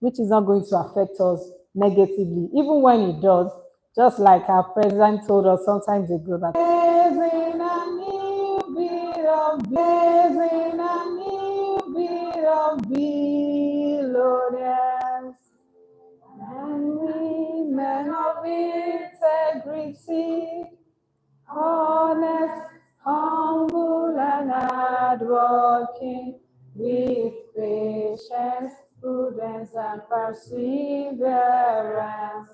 which is not going to affect us negatively, even when it does. Just like our president told us sometimes ago that blazing a new beat of blazing a new beat of billionaires, and we men of integrity, honest, humble, and hardworking, with patience, prudence, and perseverance,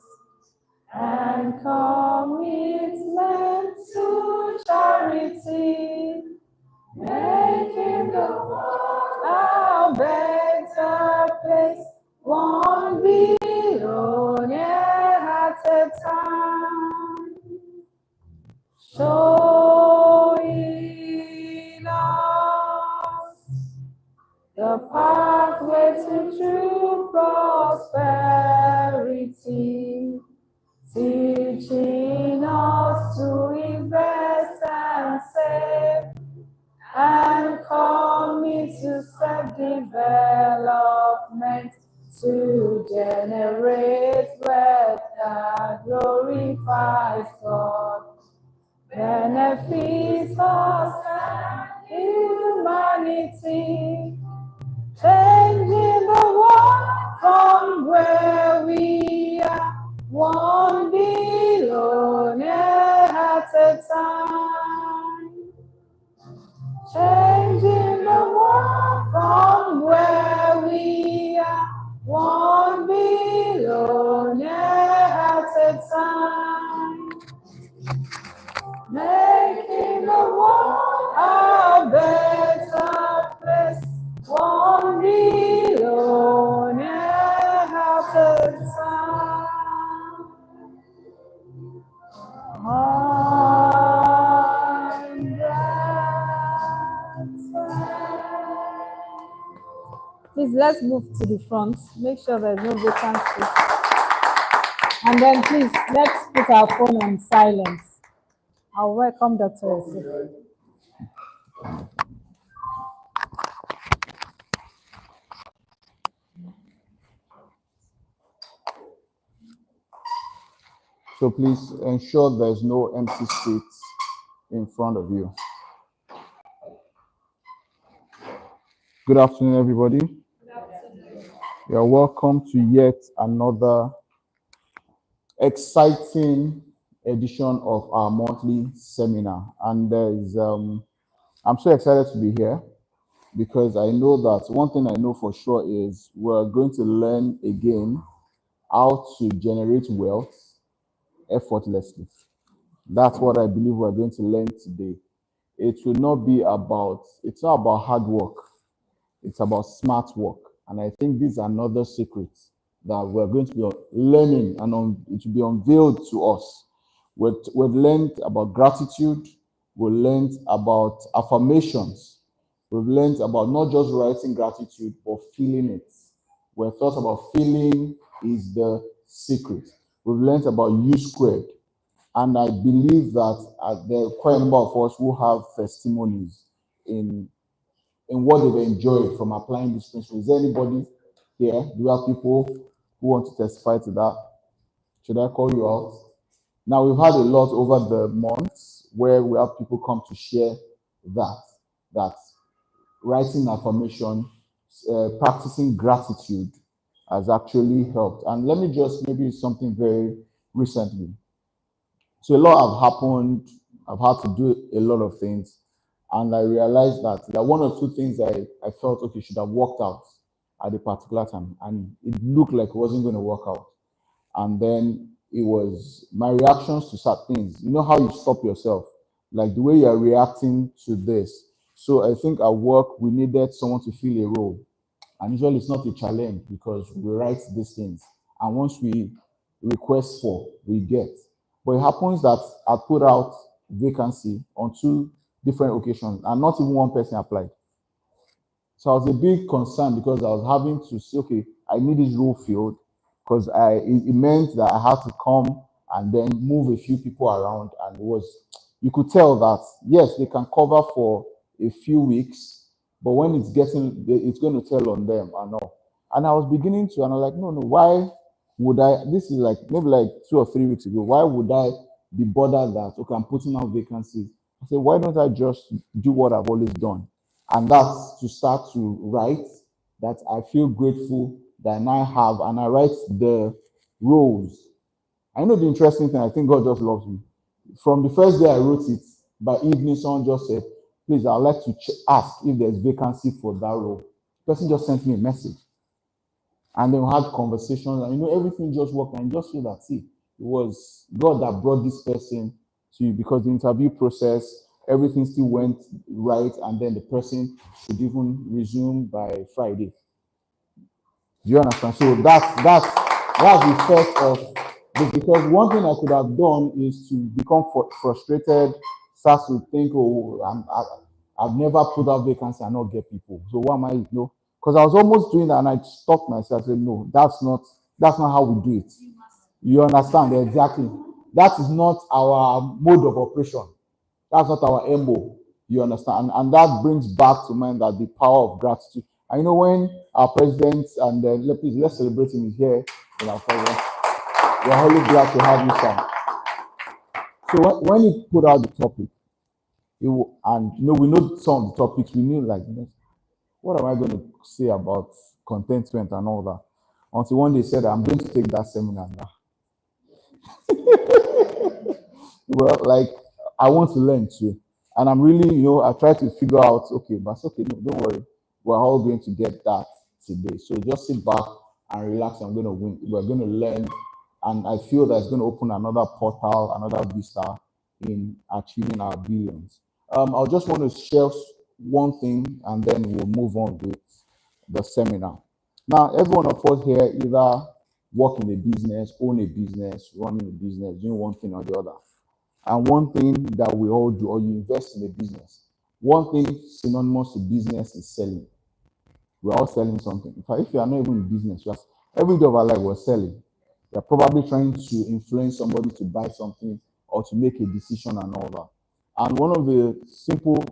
and commitment to charity, making the world a better place, one billionaire at a time, showing us the pathway to true prosperity, teaching us to invest and save, and commit to self-development to generate wealth that glorifies God, benefits us and humanity, changing the world from where we are, one billionaire at a time, changing the world from where we are, one billionaire at a time, making the world a better place, one billionaire at a time. Please, let's move to the front. Make sure there's no vacant seats. And then please, let's put our phone on silent. I'll welcome Dr. Yosef. So please ensure there's no empty seats in front of you. Good afternoon, everybody. Good afternoon. You're welcome to yet another exciting edition of our monthly seminar. And I'm so excited to be here because I know that one thing I know for sure is we're going to learn again how to generate wealth effortlessly. That's what I believe we're going to learn today. It's not about hard work. It's about smart work. And I think this is another secret that we're going to be learning, and it will be unveiled to us. We've learned about gratitude. We've learned about affirmations. We've learned about not just writing gratitude, but feeling it. We've thought about feeling is the secret. We've learned about U squared. And I believe that there are quite a number of us who have testimonies in what they've enjoyed from applying this principle. Is there anybody here? Do you have people who want to testify to that? Should I call you out? Now, we've had a lot over the months where we have people come to share that writing affirmation, practicing gratitude has actually helped. And let me just maybe something very recently. So a lot have happened. I've had to do a lot of things. And I realized that there are one or two things I felt, okay, should have worked out at a particular time. And it looked like it wasn't going to work out. And then it was my reactions to certain things. You know how you stop yourself? Like the way you are reacting to this. So I think at work, we needed someone to fill a role. And usually it's not a challenge because we write these things. And once we request for, we get. But it happens that I put out vacancy on 2 different occasions and not even one person applied. So I was a big concern because I was having to say, okay, I need this role filled because it meant that I had to come and then move a few people around, and you could tell that yes, they can cover for a few weeks, but when it's going to tell on them and all. And I was beginning to, and I was like, no, why would I? This is like maybe like 2 or 3 weeks ago. Why would I be bothered that, okay, I'm putting out vacancies? I said, why don't I just do what I've always done? And that's to start to write that I feel grateful that I now have, and I write the roles. I know the interesting thing, I think God just loves me. From the first day I wrote it, by evening, someone just said, please, I'd like to ask if there's vacancy for that role. The person just sent me a message. And then we had conversations, and everything just worked. And just feel that, see, it was God that brought this person to you, because the interview process, everything still went right, and then the person should even resume by Friday. Do you understand? So that's the effect of this, because one thing I could have done is to become frustrated, start to think, oh, I've never put out vacancy and not get people. So what am I, because I was almost doing that, and I stopped myself. I said, no, that's not how we do it. You understand? Exactly. That is not our mode of operation. That's not our MO. You understand? And that brings back to mind that the power of gratitude. I know when our president and let's celebrate him, is here in our presence. We're really glad to have you, sir. So when he put out the topic, and we know some of the topics, we knew like, what am I going to say about contentment and all that? Until one day said, I'm going to take that seminar now. Well, like, I want to learn too. And I'm really, I try to figure out, okay, but it's okay, no, don't worry. We're all going to get that today. So just sit back and relax. We're going to learn. And I feel that it's going to open another portal, another vista in achieving our billions. I just want to share one thing, and then we'll move on with the seminar. Now, every one of us here either work in a business, own a business, running a business, doing one thing or the other. And one thing that we all do, or you invest in a business, one thing synonymous to business is selling. We're all selling something. In fact, if you are not even in business, every day of our life we're selling. You're probably trying to influence somebody to buy something or to make a decision and all that. And one of the simple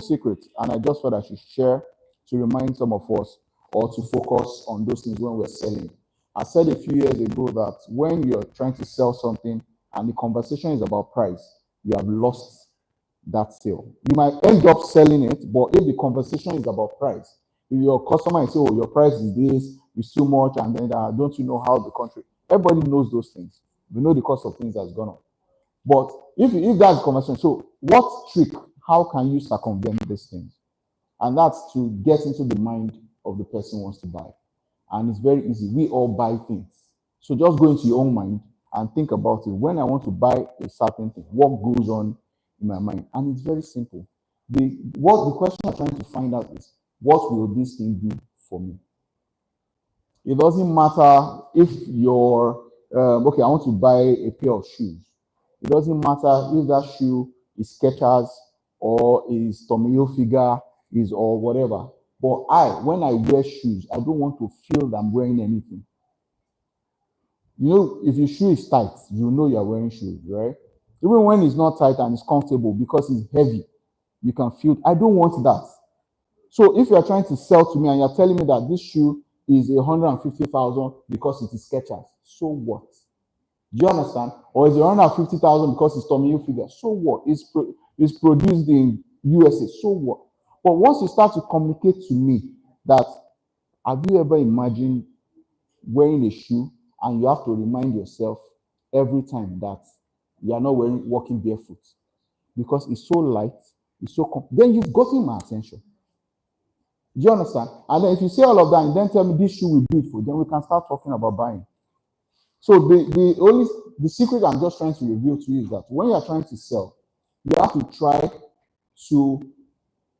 secrets, and I just thought I should share to remind some of us, or to focus on those things when we're selling. I said a few years ago that when you're trying to sell something and the conversation is about price, you have lost that sale. You might end up selling it, but if the conversation is about price, if your customer is saying, oh, your price is this, it's too much, and then don't you know how the country, everybody knows those things. We know the cost of things has gone up. But if that's the conversation, so what trick, how can you circumvent these things? And that's to get into the mind of the person who wants to buy. And it's very easy. We all buy things. So just go into your own mind and think about it. When I want to buy a certain thing, what goes on in my mind? And it's very simple. The question I'm trying to find out is, what will this thing do for me? It doesn't matter if you're, okay, I want to buy a pair of shoes. It doesn't matter if that shoe is Skechers or is Tommy Hilfiger, or whatever. But when I wear shoes, I don't want to feel that I'm wearing anything. If your shoe is tight, you know you're wearing shoes, right? Even when it's not tight and it's comfortable, because it's heavy, you can feel, I don't want that. So if you're trying to sell to me and you're telling me that this shoe is 150,000 because it is Skechers, so what? Do you understand? Or is it 150,000 because it's Tommy Hilfiger? So what? It's produced in USA. So what? But once you start to communicate to me that, have you ever imagined wearing a shoe and you have to remind yourself every time that you are not walking barefoot because it's so light, it's so then you've gotten my attention. Do you understand? And then if you say all of that and then tell me this shoe will be beautiful, then we can start talking about buying. So the secret I'm just trying to reveal to you is that when you're trying to sell, you have to try to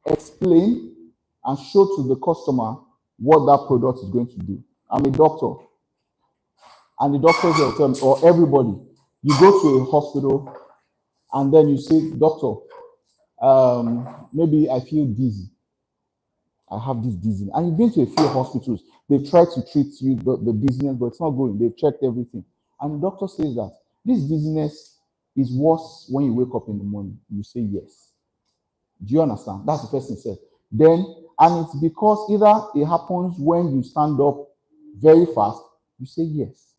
explain and show to the customer what that product is going to do. I'm a doctor, and the doctors will tell me, or everybody, you go to a hospital and then you say, doctor, maybe I feel dizzy. I have this dizziness. And you've been to a few hospitals. They've tried to treat you, the dizziness, but it's not going. They've checked everything. And the doctor says that this dizziness is worse when you wake up in the morning. You say yes. Do you understand? That's the first thing said. Then, and it's because either it happens when you stand up very fast, you say yes.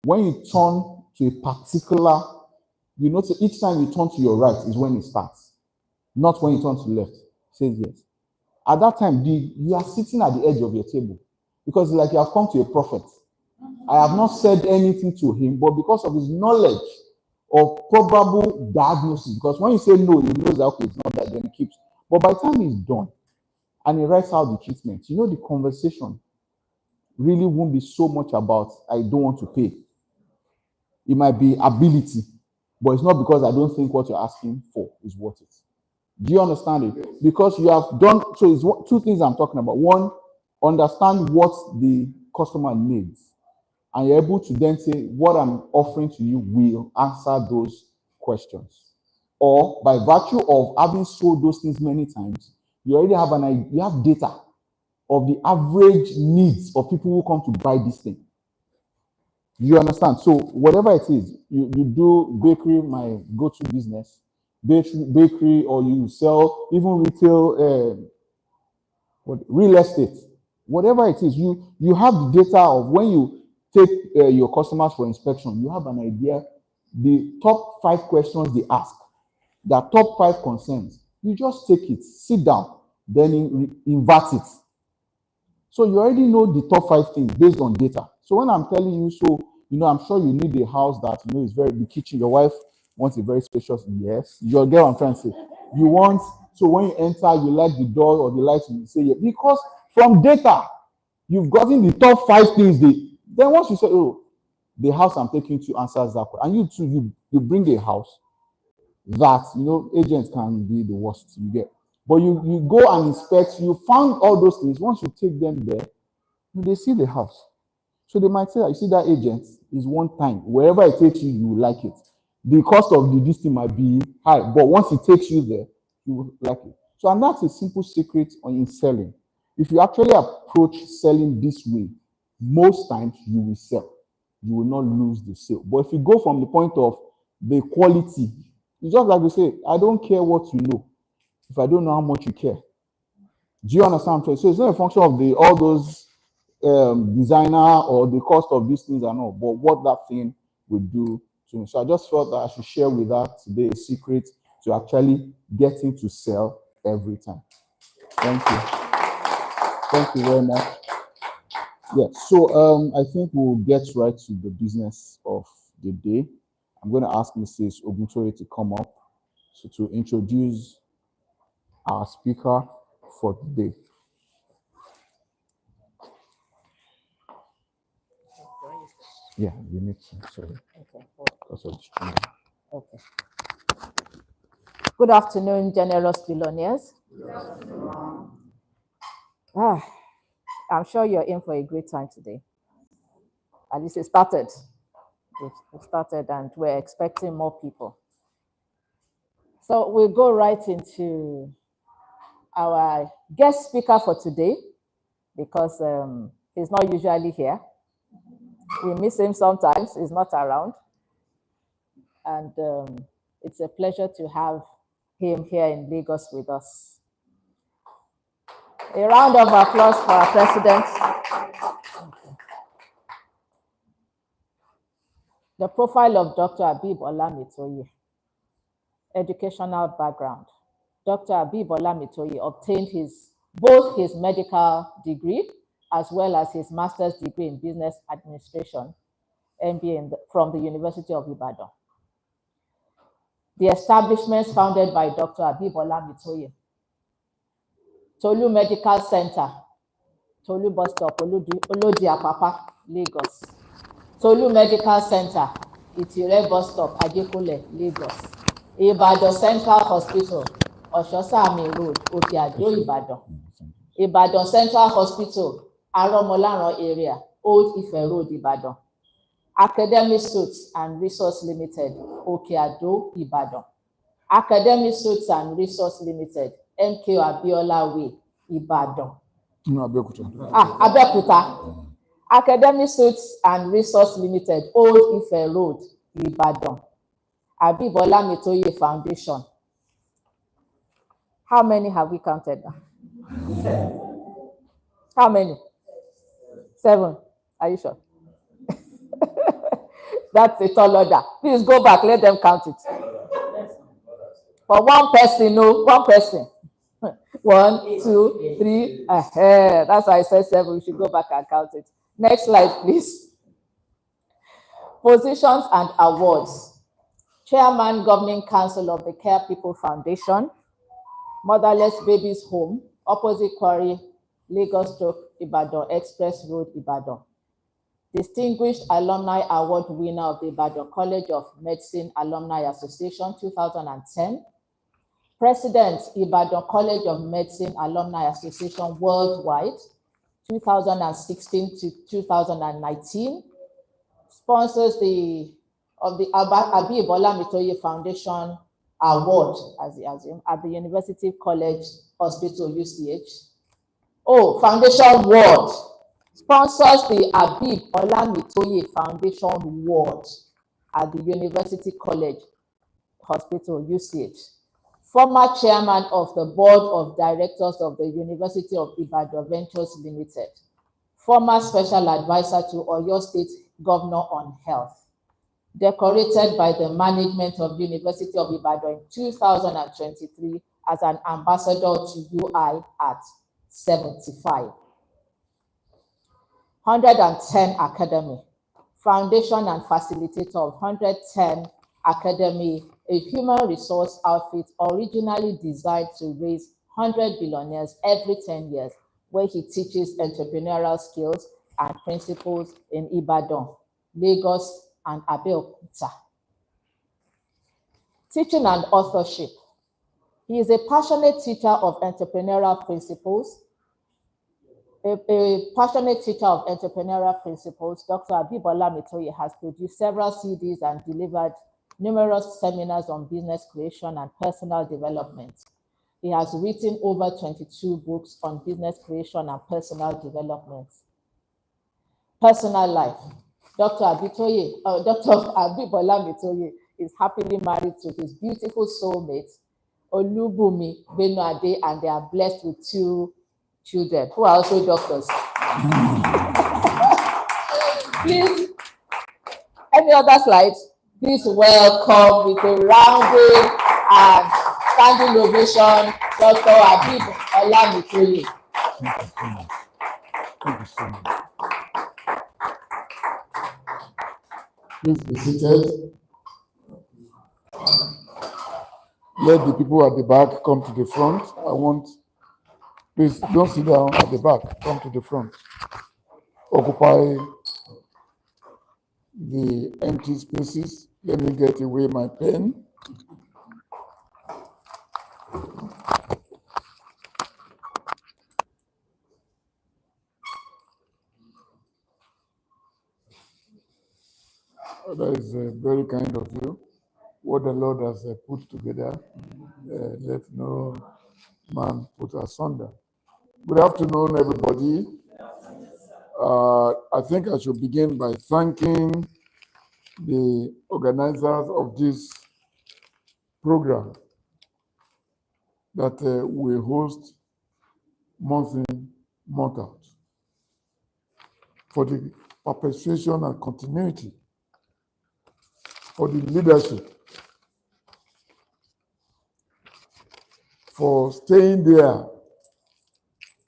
When you turn to a particular, you notice each time you turn to your right is when it starts, not when you turn to the left. It says yes. At that time, you are sitting at the edge of your table because it's like you have come to a prophet. I have not said anything to him, but because of his knowledge of probable diagnosis, because when you say no, he knows that okay, it's not that, then he keeps. But by the time he's done and he writes out the treatment, you know the conversation really won't be so much about I don't want to pay. It might be ability, but it's not because I don't think what you're asking for is worth it. Do you understand it? Because you have done, so it's two things I'm talking about. One, understand what the customer needs, and you're able to then say, what I'm offering to you will answer those questions. Or by virtue of having sold those things many times, you already have you have data of the average needs of people who come to buy this thing. You understand? So whatever it is, you do bakery, my go-to business, bakery, or you sell even retail, real estate, whatever it is, you have the data of when you take your customers for inspection, you have an idea, the top 5 questions they ask, the top 5 concerns, you just take it, sit down, then invert it. So you already know the top 5 things based on data. So when I'm telling you, so, I'm sure you need a house that, is the kitchen, your wife wants a very spacious, yes. You'll get what I'm trying to say. You want, so when you enter, you like the door or the lights, you say, yeah. Because from data, you've gotten the top 5 things. Then once you say, oh, the house I'm taking to answers that, and you too, you bring a house that, agents can be the worst you get. But you go and inspect, you found all those things. Once you take them there, they see the house. So they might say, you see that agent is one time. Wherever it takes you, you like it. The cost of this thing might be high, but once it takes you there, you will like it. So, and that's a simple secret in selling. If you actually approach selling this way, most times you will sell. You will not lose the sale. But if you go from the point of the quality, it's just like we say, I don't care what you know if I don't know how much you care. Do you understand? So it's not a function of all those designer or the cost of these things and all, but what that thing would do to me. So I just felt that I should share with that today a secret to actually getting to sell every time. Thank you. Thank you very much. Yeah, so I think we'll get right to the business of the day. I'm going to ask Mrs. Oguntoye to come up to introduce our speaker for today. Yeah, you need to. Sorry. Okay. Because of the stream. Okay. Good afternoon, generous billionaires. I'm sure you're in for a great time today. At least it started. It started, and we're expecting more people. So we'll go right into our guest speaker for today, because he's not usually here. We miss him sometimes. He's not around. And it's a pleasure to have him here in Lagos with us. A round of applause for our president. The profile of Dr. Abib Olamitoye. Educational background. Dr. Abib Olamitoye obtained both his medical degree as well as his master's degree in business administration, MBA, from the University of Ibadan. The establishments founded by Dr. Abib Olamitoye: Tolu Medical Center, Tolu Bus Stop, Olodi Apapa, Lagos. Tolu Medical Center, Itire Bus Stop, Ajekunle, Lagos. Ibadan Central Hospital, Ososami Road, Oke Ado, Ibadan. Ibadan Central Hospital, Aromolaran area, Old Ife Road, Ibadan. Academic Suites and Resource Limited, Oke Ado, Ibadan. Academic Suites and Resource Limited, MK Abiola Way, Ibadan. Abeokuta. Academic Suites and Resource Limited, Old Ife Road, Ibadan. Abib Olamitoye Foundation. How many have we counted now? How many? 7. Are you sure? That's a tall order. Please go back. Let them count it. For one person, no, one person. 1, 2, 3. That's why I said 7. We should go back and count it. Next slide, please. Positions and awards. Chairman, Governing Council of the Care People Foundation, Motherless Babies Home, Opposite Quarry, Lagos Stroke, Ibadan Express Road, Ibadan. Distinguished Alumni Award winner of the Ibadan College of Medicine Alumni Association 2010. President, Ibadan College of Medicine Alumni Association Worldwide 2016 to 2019. Sponsors the Abib Olamitoye Foundation Award at the University College Hospital, UCH. Oh, Foundation Award. Sponsors the Abib Olamitoye Foundation Award at the University College Hospital, UCH. Former chairman of the Board of Directors of the University of Ibadan Ventures Limited. Former special advisor to Oyo State Governor on Health. Decorated by the management of University of Ibadan in 2023 as an ambassador to UI at 75. 110 Academy. Foundation and facilitator of 110 Academy, a human resource outfit originally designed to raise 100 billionaires every 10 years, where he teaches entrepreneurial skills and principles in Ibadan, Lagos, and Abeokuta. Teaching and authorship. He is a passionate teacher of entrepreneurial principles. A passionate teacher of entrepreneurial principles, Dr. Abib Olamitoye has produced several CDs and delivered numerous seminars on business creation and personal development. He has written over 22 books on business creation and personal development. Personal life. Dr. Abib Olamitoye is happily married to his beautiful soulmate, Olubumi Benuade, and they are blessed with 2 children who are also doctors. Please, any other slides? Please welcome with a rounding and standing ovation, Dr. Abib Olamitoye. Thank you so much. Please be seated. Let the people at the back come to the front. Please don't sit down at the back. Come to the front. Occupy the empty spaces. Let me get away my pen. That is very kind of you. What the Lord has put together, let no man put asunder. Good afternoon, everybody. I think I should begin by thanking the organizers of this program that we host month in, month out for the perpetuation and continuity, for the leadership, for staying there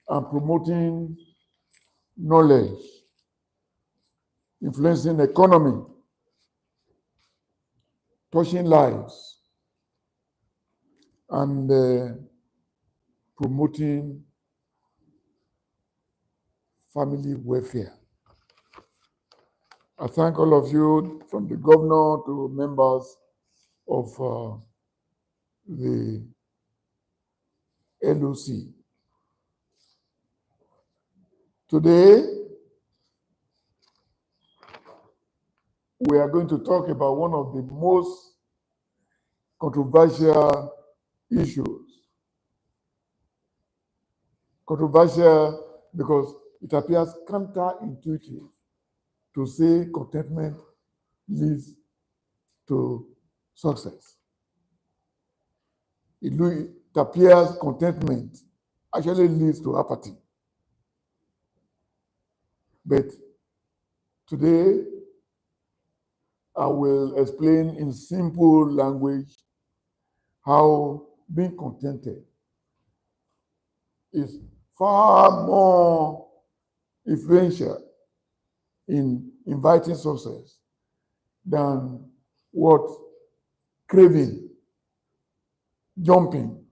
and promoting knowledge, influencing economy, touching lives, and promoting family welfare. I thank all of you, from the governor to members of the LOC. Today, we are going to talk about one of the most controversial issues. Controversial because it appears counterintuitive to say contentment leads to success. It appears contentment actually leads to apathy. But today, I will explain in simple language how being contented is far more influential in inviting success than what craving, jumping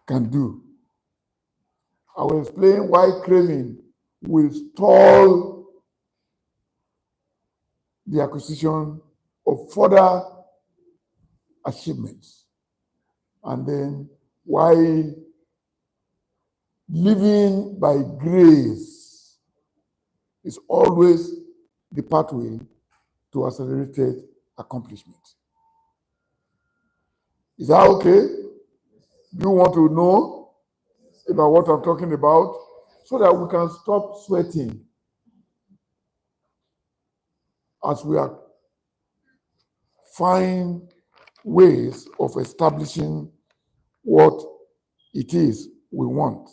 can do. I will explain why craving will stall the acquisition of further achievements, and then why living by grace is always the pathway to accelerated accomplishment. Is that okay? Do you want to know about what I'm talking about so that we can stop sweating as we are find ways of establishing what it is we want?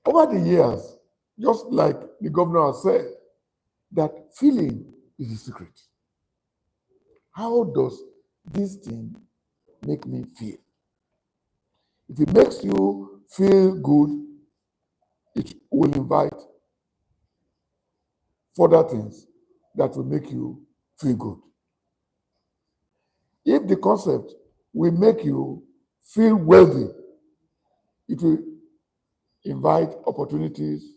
Over the years, just like the governor has said, that feeling is the secret. How does this thing make me feel? If it makes you feel good, it will invite further things that will make you feel good. If the concept will make you feel wealthy, it will invite opportunities,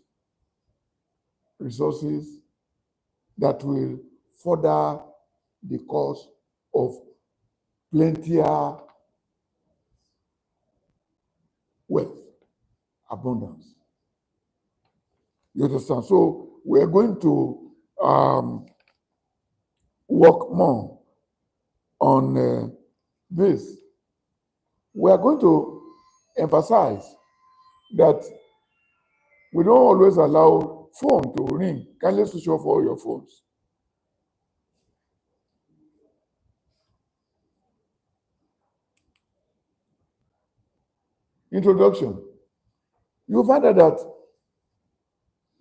resources that will further the cause of plentier wealth, abundance. You understand? So we're going to work more on this. We are going to emphasize that we don't always allow phone to ring. Kindly switch off all your phones. Introduction. You'll find out that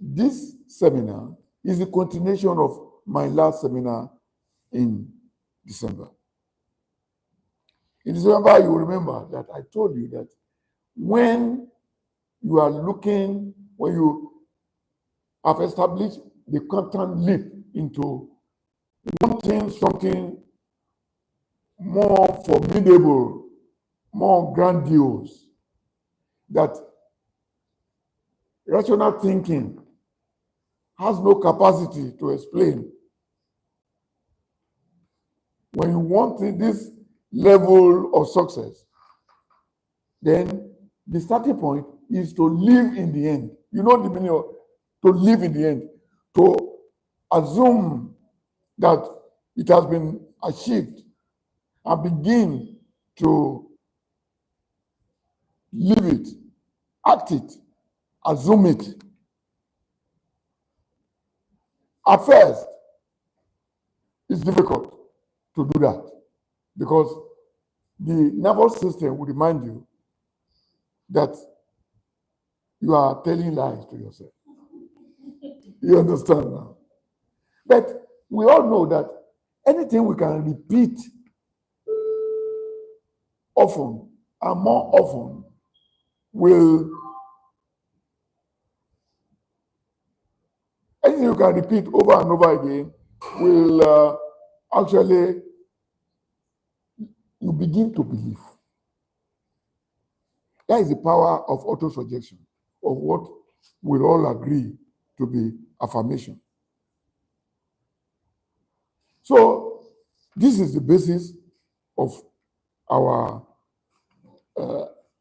this seminar is a continuation of my last seminar in December. In December, you will remember that I told you that when you are looking, when you have established the quantum leap into wanting something more formidable, more grandiose, that rational thinking has no capacity to explain. When you want this level of success, then the starting point is to live in the end. You know the meaning of to live in the end, to assume that it has been achieved and begin to live it, act it, assume it. At first, it's difficult to do that because the nervous system will remind you that you are telling lies to yourself. You understand now? But we all know that anything we can repeat often and more often will, anything you can repeat over and over again will actually, you begin to believe. That is the power of autosuggestion, of what we'll all agree to be affirmation. So this is the basis of our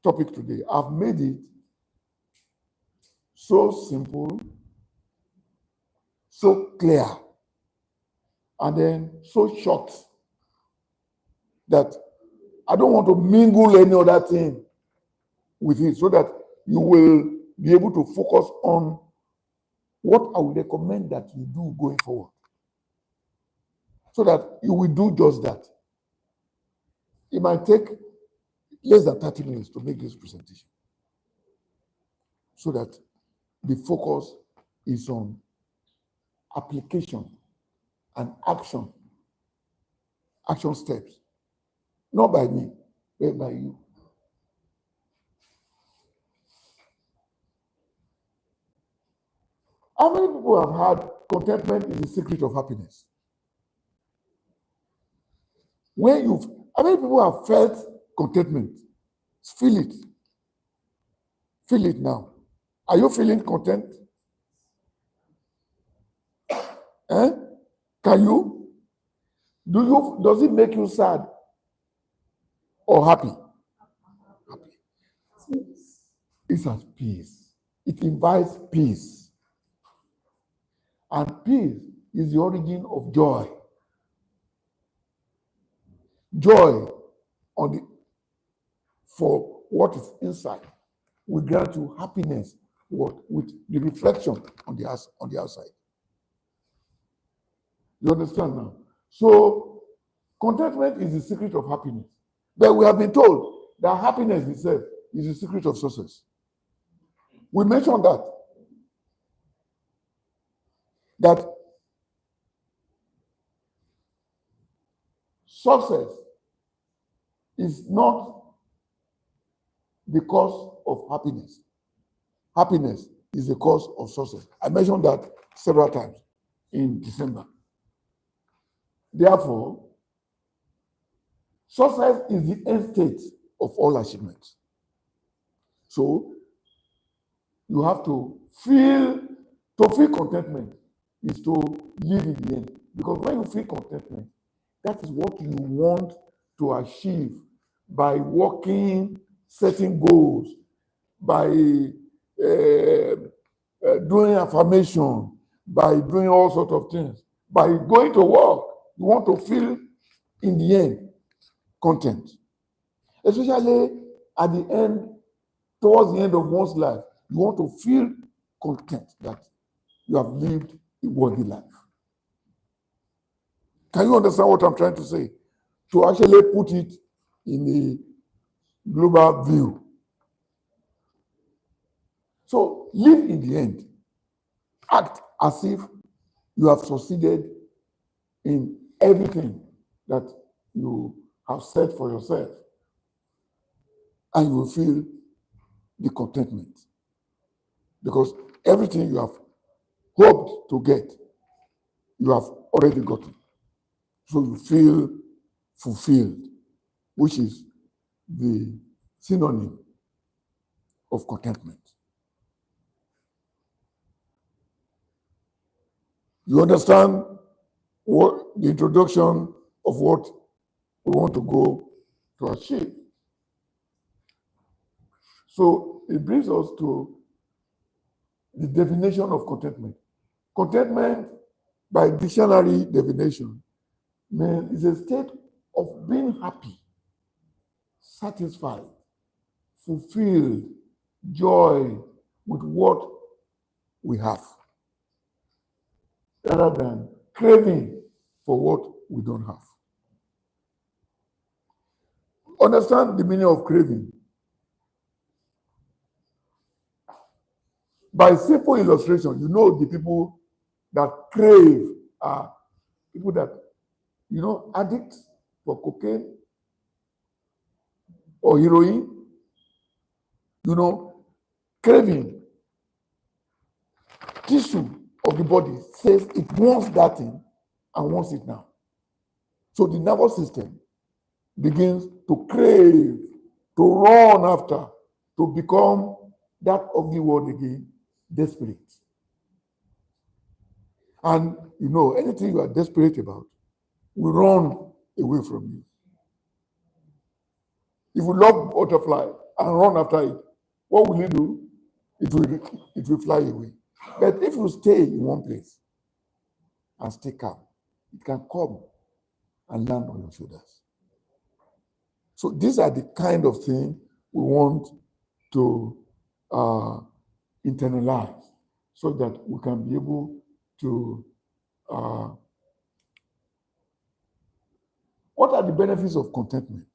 topic today. I've made it so simple, so clear, and then so short that I don't want to mingle any other thing with it, so that you will be able to focus on what I would recommend that you do going forward, so that you will do just that. It might take less than 30 minutes to make this presentation, so that the focus is on application and action steps, not by me, but by you. How many people have had contentment is the secret of happiness? How many people have felt contentment? Feel it. Feel it now. Are you feeling content? Eh? Can you? Does it make you sad or happy? Happy. It's at peace. It invites peace. And peace is the origin of joy. Joy for what is inside will grant you happiness with the reflection on the outside. You understand now? So contentment is the secret of happiness. But we have been told that happiness itself is the secret of success. We mentioned that success is not the cause of happiness. Happiness is the cause of success. I mentioned that several times in December. Therefore, success is the end state of all achievements. So, you have to feel contentment is to live in the end. Because when you feel contentment, that is what you want to achieve by working setting goals, by doing affirmation, by doing all sorts of things, by going to work. You want to feel, in the end, content. Especially at the end, towards the end of one's life, you want to feel content that you have lived a worthy life. Can you understand what I'm trying to say? To actually put it in a global view. So live in the end. Act as if you have succeeded in everything that you have set for yourself. And you will feel the contentment. Because everything you have hoped to get, you have already gotten. So you feel fulfilled, which is the synonym of contentment. You understand what the introduction of what we want to go to achieve. So it brings us to the definition of contentment. Contentment, by dictionary definition, is a state of being happy, satisfied, fulfilled, joy with what we have, rather than craving for what we don't have. Understand the meaning of craving. By simple illustration, you know the people that crave are people that, addicts for cocaine or heroin. Craving, tissue of the body says it wants that thing and wants it now. So the nervous system begins to crave, to run after, to become that ugly word again, desperate. And anything you are desperate about will run away from you. If you love butterfly and run after it, what will you do? It will fly away. But if you stay in one place and stay calm, it can come and land on your shoulders. So these are the kind of thing we want to internalize so that we can be able to what are the benefits of contentment?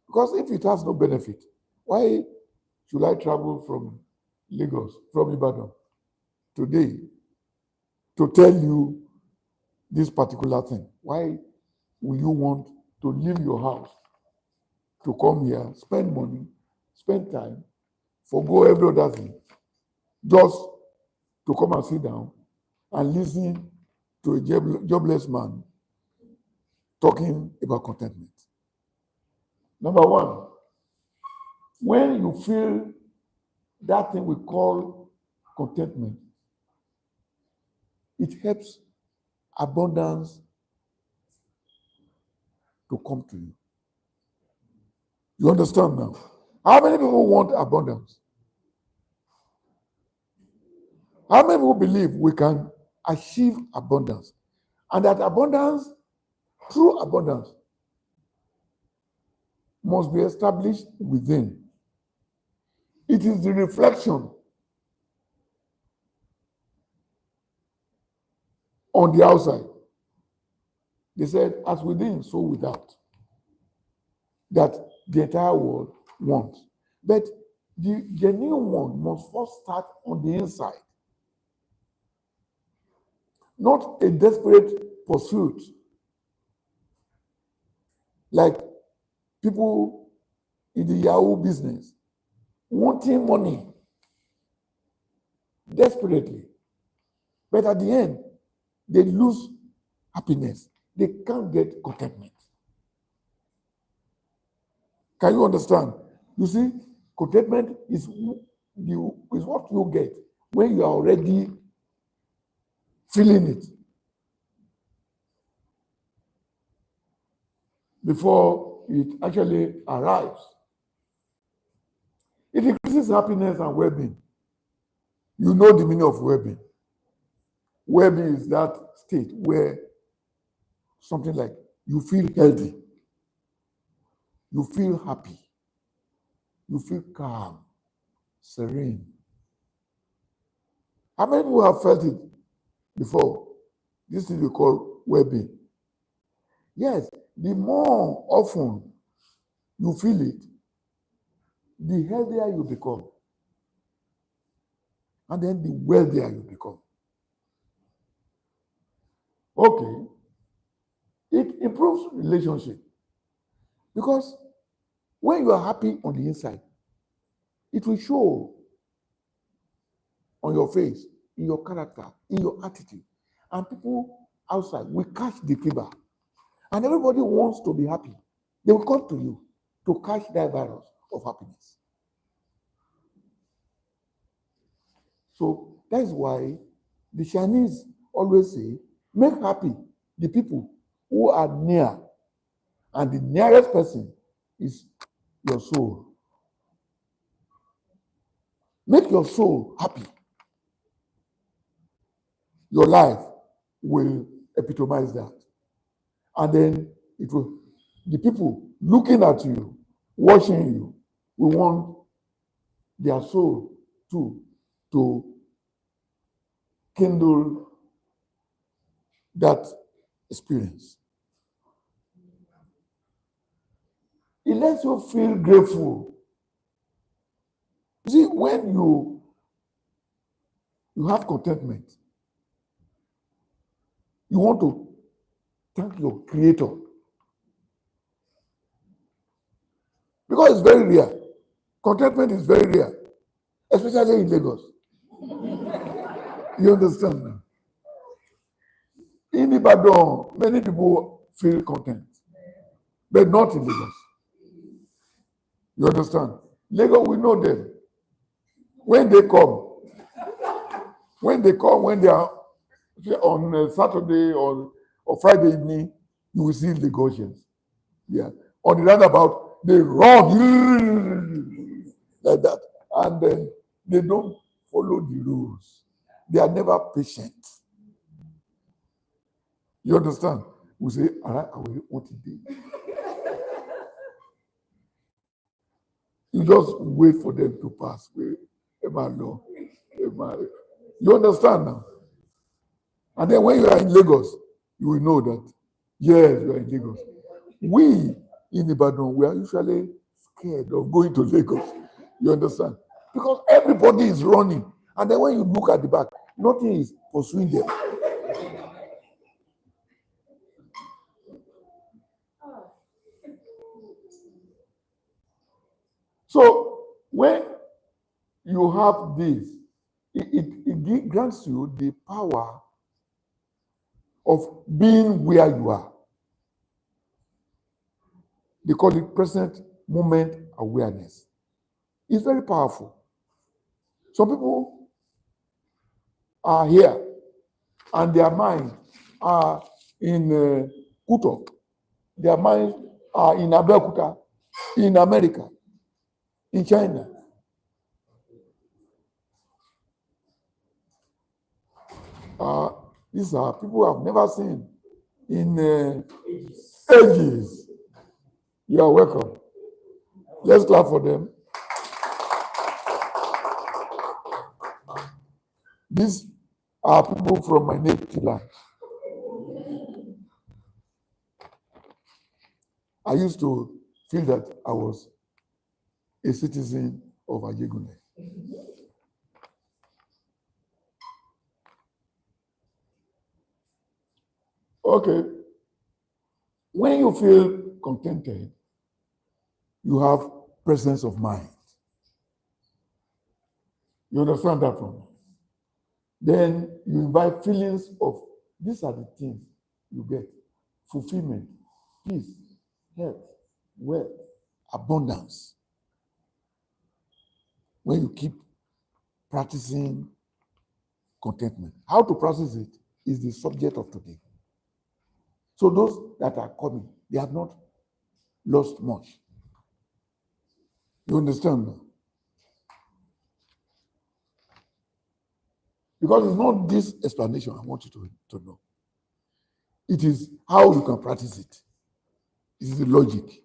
Because if it has no benefit, why should I travel from Lagos, from Ibadan, today to tell you this particular thing. Why will you want to leave your house to come here, spend money, spend time, forgo every other thing, just to come and sit down and listen to a jobless man talking about contentment? Number one, when you feel that thing we call contentment, it helps abundance to come to you. You understand now? How many people want abundance? How many people believe we can achieve abundance? And that abundance, true abundance, must be established within. It is the reflection on the outside. They said, as within, so without. That the entire world wants. But the genuine one must first start on the inside. Not a desperate pursuit. Like people in the Yahoo business, wanting money desperately. But at the end, they lose happiness. They can't get contentment. Can you understand? You see, contentment is what you get when you are already feeling it before it actually arrives. It increases happiness and well-being. You know the meaning of well-being. Well-being is that state where something like you feel healthy, you feel happy, you feel calm, serene. How many people have felt it before? This is what we call well-being. Yes, the more often you feel it, the healthier you become. And then the wealthier you become. Okay. It improves relationship. Because when you are happy on the inside, it will show on your face, in your character, in your attitude. And people outside will catch the fever. And everybody wants to be happy. They will come to you to catch that virus of happiness. So that is why the Chinese always say, make happy the people who are near. And the nearest person is your soul. Make your soul happy. Your life will epitomize that. And then it will, the people looking at you, watching you, will want their soul too to kindle that experience. It lets you feel grateful. You see, when you have contentment, you want to thank your creator. Because it's very rare. Contentment is very rare, especially in Lagos. You understand now? In Ibadan, many people feel content, but not in Lagos. You understand? Lagos, we know them. When they come, when they are on Saturday or Friday evening, you will see Lagosians. Yeah. On the roundabout, they run like that. And then they don't follow the rules. They are never patient. You understand? We say, all right, I will want it be. You just wait for them to pass. You understand now? And then when you are in Lagos, you will know that, yes, you are in Lagos. We in Ibadan, we are usually scared of going to Lagos. You understand? Because everybody is running. And then when you look at the back, Nothing is pursuing them. So when you have this, it grants you the power of being where you are. They call it present moment awareness. It's very powerful. Some people are here and their minds are in Kuto. Their minds are in Abeokuta, in America, in China. These are people I've never seen in ages. You are welcome. Let's clap for them. These are people from my native land. I used to feel that I was a citizen of Ajegunle. Okay. When you feel contented, you have presence of mind. You understand that from me? Then you invite feelings of, these are the things you get: fulfillment, peace, health, wealth, abundance. When you keep practicing contentment. How to practice it is the subject of today. So those that are coming, they have not lost much. You understand now? Because it's not this explanation I want you to know. It is how you can practice it. It is the logic.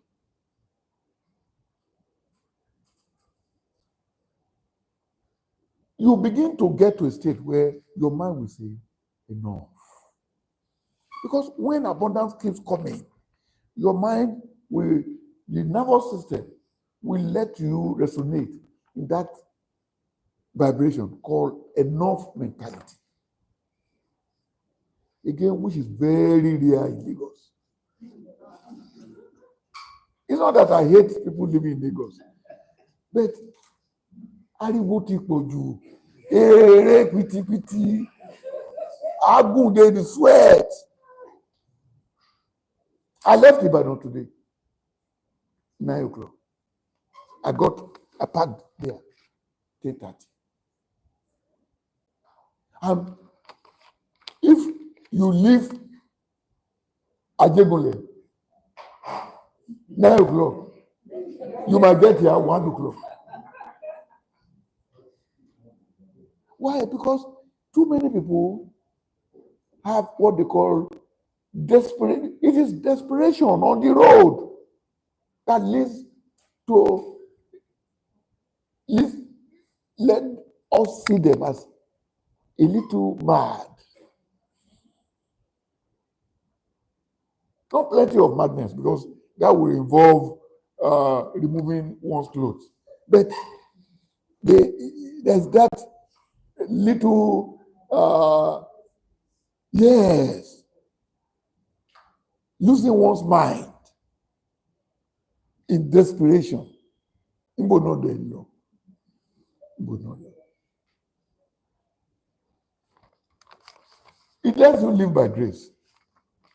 You begin to get to a state where your mind will say, enough. Because when abundance keeps coming, your mind will, the nervous system will let you resonate in that vibration called enough mentality. Again, which is very rare in Lagos. It's not that I hate people living in Lagos, but ariwo ti pọ̀jù, ere pitipiti, agunde the sweat. I left Ibadan today, 9 o'clock. I parked there, 10:30. And if you leave Ajegunle, 9 o'clock, you might get here 1 o'clock. Why? Because too many people have what they call desperate. It is desperation on the road that leads to, let us see them as a little mad. Not plenty of madness, because that will involve removing one's clothes. But there's that little, yes, losing one's mind in desperation. It lets you live by grace,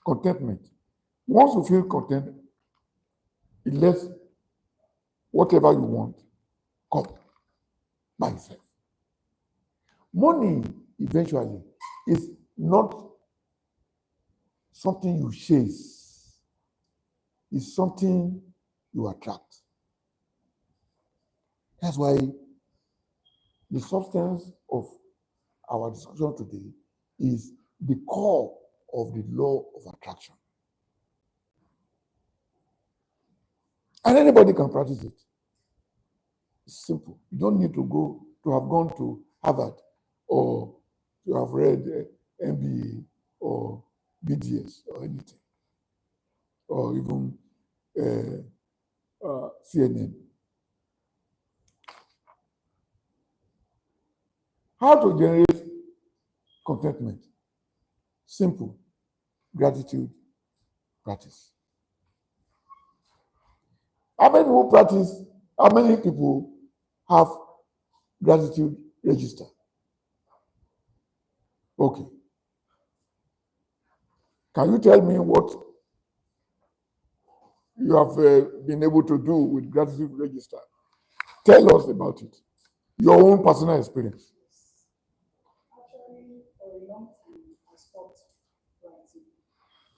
contentment. Once you feel content, it lets whatever you want come by itself. Money, eventually, is not something you chase. It's something you attract. That's why the substance of our discussion today is the core of the law of attraction. And anybody can practice it. It's simple. You don't need to have gone to Harvard or to have read MBA or BDS or anything, or even CNN. How to generate contentment. Simple. Gratitude practice. How many people have gratitude register? Okay. Can you tell me what you have been able to do with gratitude register? Tell us about it. Your own personal experience. Actually, for a long time, I stopped writing.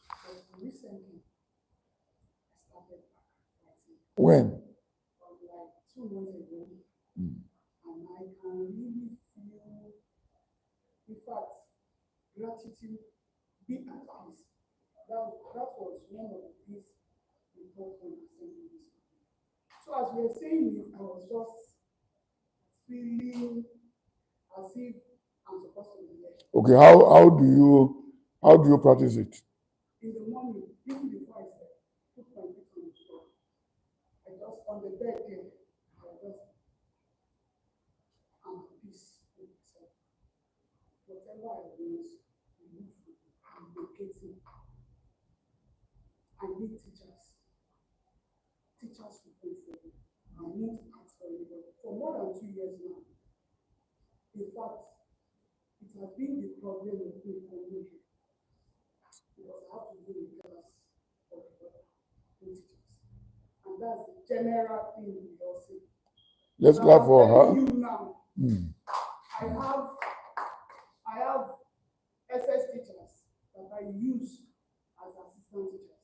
But recently, I started writing. When? Like 2 months ago. And I can really feel, in fact, gratitude, be at peace. That was one of the things we thought when I said this. So as we were saying it, I was just feeling as if I'm supposed to be there. Okay, how do you practice it? In the morning, even before I sleep, put my feet on the floor. I just on the bed there, I'm at peace with myself. Whatever I want, I'm locating. I need teachers. Teachers will pray for me. I won't ask for anybody. For more than 2 years now. In fact, it has been the problem of me coming here. Because I have to do a class of teachers. And that's the general thing we all say. Let's clap for her. You now. I have SS teachers that I use as assistant teachers.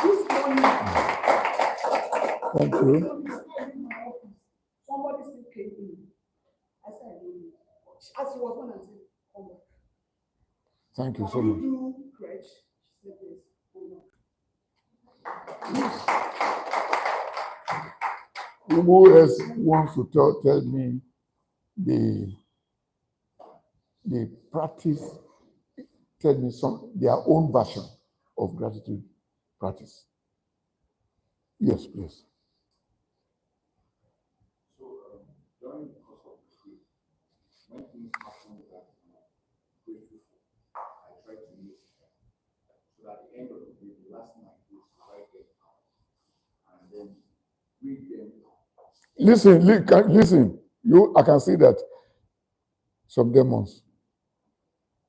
This morning, thank you. Somebody still came in. I said, I don't know. As he was when I said, come back. Thank you so much. Do crutch? She said, yes, come back. Who else wants to tell me the practice? Tell me their own version of gratitude practice. Yes, please. So during the course of the week, when things happen that I'm grateful for, I try to use it. So at the end of the day, the last night is to write them out and then read them. Listen. I can see that some demons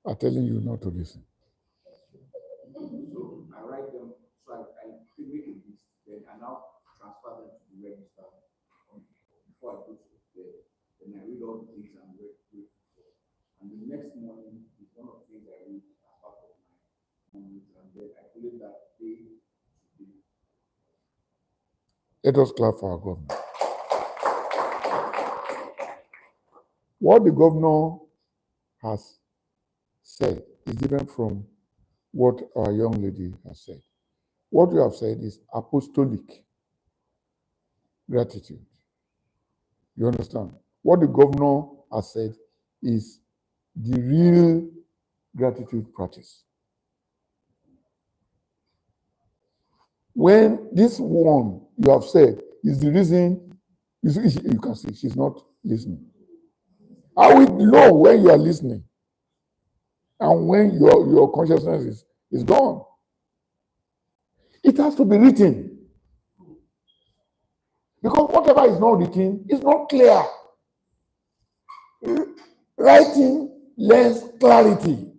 are telling you not to listen. So I write them, so I make a list, then I now transfer them to the register before I go to bed. Then I read all the things I'm grateful for. And the next morning is one of the things I read as part of my morning, and then I put it that day to day. Let us clap for our governor. What the governor has said is different from what our young lady has said. What you have said is apostolic gratitude. You understand? What the governor has said is the real gratitude practice. When this one you have said is the reason, you can see she's not listening. I will know when you are listening and when your consciousness is gone. It has to be written. Because whatever is not written is not clear. Writing lends clarity.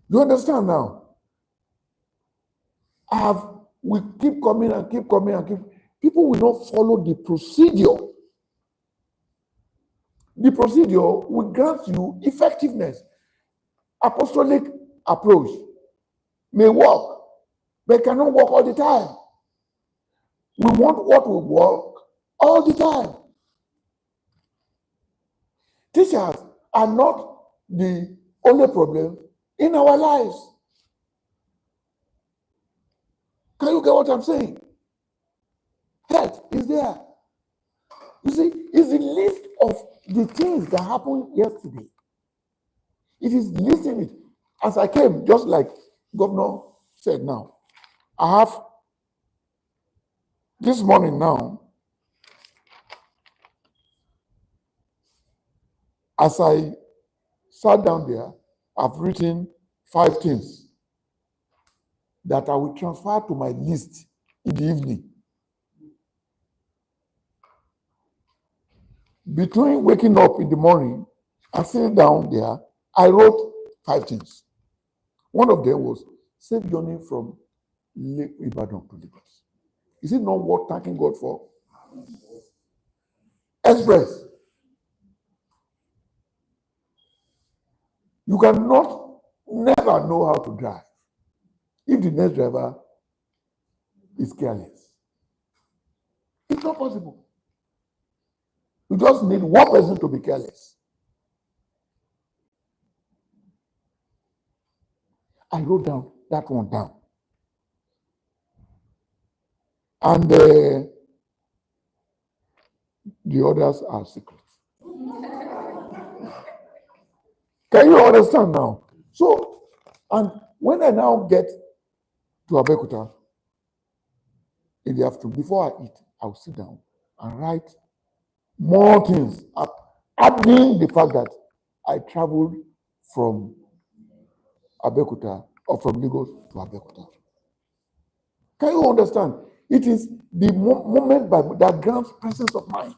You understand now? We keep coming and keep coming and keep. People will not follow the procedure. The procedure will grant you effectiveness. Apostolic approach may work, but cannot work all the time. We want what will work all the time. Teachers are not the only problem in our lives. Can you get what I'm saying? Health is there. You see, it's the list of the things that happened yesterday. It is listing it. As I came, just like Governor said now, I have this morning now, As I sat down there, I've written 5 things that I will transfer to my list in the evening. Between waking up in the morning and sitting down there, I wrote 5 things. One of them was safe journey from Ibadan to Lagos. Is it not worth thanking God for? Express. You cannot never know how to drive if the next driver is careless. It's not possible. You just need one person to be careless. I wrote down that one down. And the others are secrets. Can you understand now? So, and when I now get to Abeokuta in the afternoon, before I eat, I'll sit down and write more things, adding the fact that I traveled from Abeokuta or from Lagos to Abeokuta. Can you understand? It is the moment that grants presence of mind.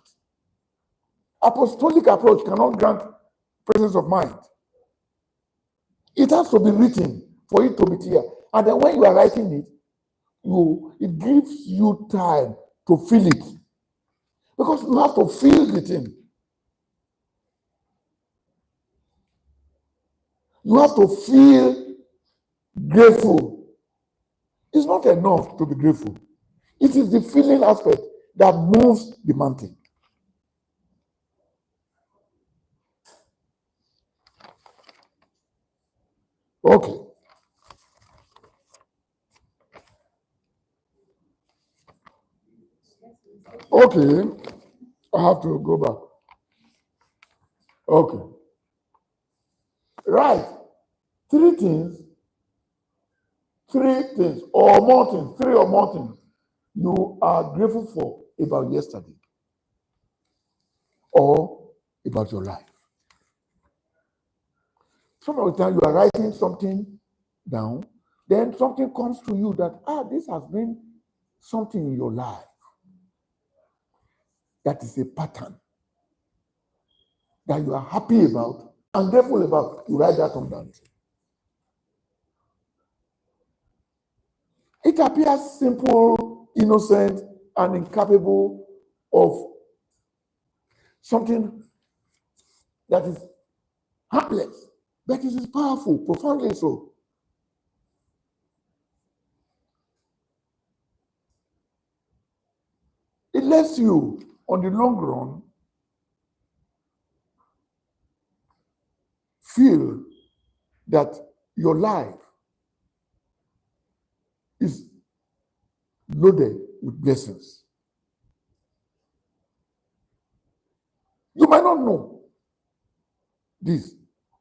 Apostolic approach cannot grant presence of mind. It has to be written for it to be clear. And then when you are writing it, it gives you time to feel it. Because you have to feel the thing. You have to feel grateful. It's not enough to be grateful. It is the feeling aspect that moves the mountain. Okay. Okay. I have to go back. Okay. Right. 3 things, or more things, 3 or more things you are grateful for about yesterday or about your life. Some of the time you are writing something down, then something comes to you that, this has been something in your life that is a pattern that you are happy about and grateful about. You write that on down. It appears simple, innocent, and incapable of something that is harmless, but it is powerful, profoundly so. It lets you, on the long run, feel that your life is loaded with blessings. You might not know this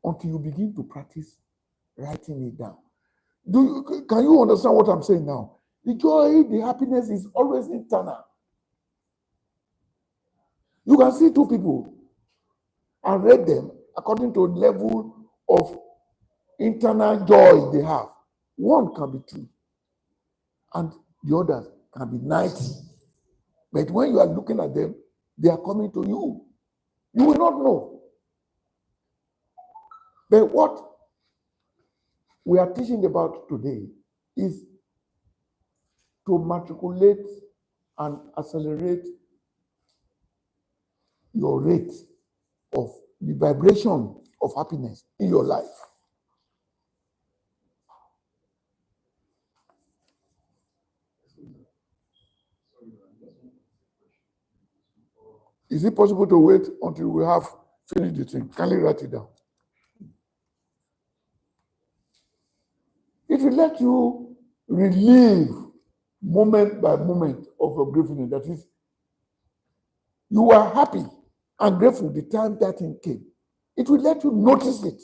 until you begin to practice writing it down. Can you understand what I'm saying now? The joy, the happiness is always internal. You can see 2 people and rate them according to the level of internal joy they have. One can be 2, and the others can be 90. But when you are looking at them, they are coming to you. You will not know. But what we are teaching about today is to matriculate and accelerate your rate of the vibration of happiness in your life. Is it possible to wait until we have finished the thing? Can you write it down? It will let you relive moment by moment of your gratefulness. That is, you are happy and grateful the time that thing came. It will let you notice it.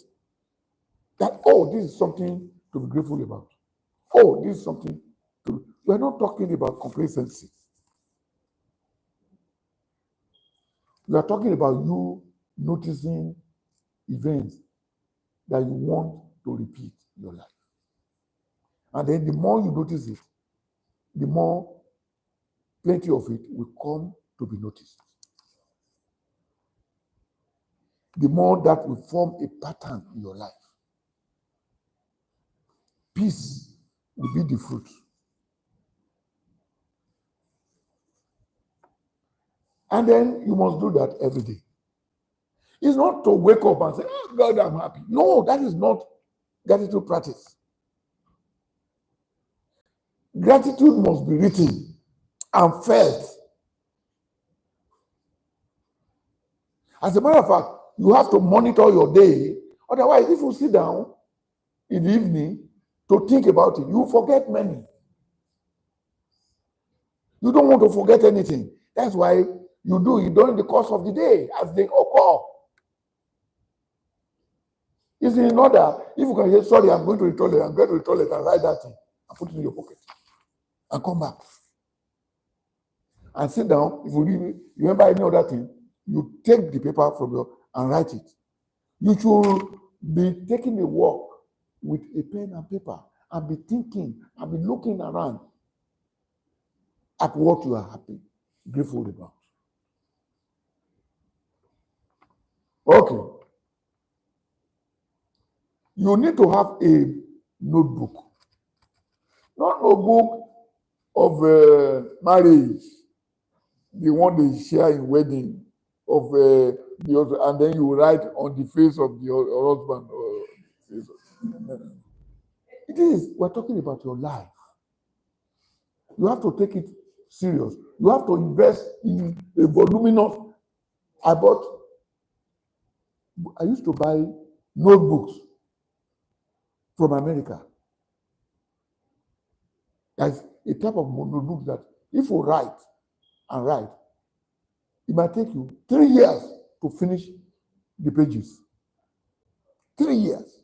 That, this is something to be grateful about. This is something to... We're not talking about complacency. We are talking about you noticing events that you want to repeat in your life. And then the more you notice it, the more plenty of it will come to be noticed. The more that will form a pattern in your life. Peace will be the fruit. And then you must do that every day. It's not to wake up and say, oh God, I'm happy. No, that is not gratitude practice. Gratitude must be written and felt. As a matter of fact, you have to monitor your day. Otherwise, if you sit down in the evening to think about it, you forget many. You don't want to forget anything. That's why you do it during the course of the day as they occur. It's in order. If you can say, sorry, I'm going to the toilet, and write that thing and put it in your pocket and come back. And sit down. If you remember any other thing, you take the paper from your and write it. You should be taking a walk with a pen and paper and be thinking and be looking around at what you are happy, grateful about. Okay. You need to have a notebook. Not notebook of marriage, the one they share in wedding, of the other, and then you write on the face of your husband. It is, we're talking about your life. You have to take it serious. You have to invest in a voluminous. I used to buy notebooks from America. There's a type of notebook that if you write and write, it might take you 3 years to finish the pages. 3 years.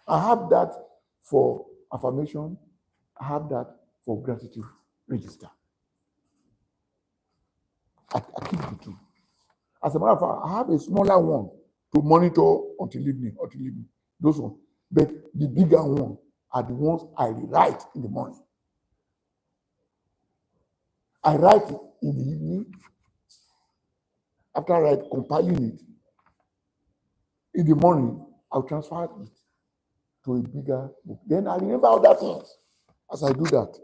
I have that for affirmation. I have that for gratitude register. I keep the two. As a matter of fact, I have a smaller one to monitor until evening. Those ones. But the bigger one are the ones I write in the morning. I write it in the evening. After I write, compiling it, in the morning, I'll transfer it to a bigger book. Then I remember other things as I do that.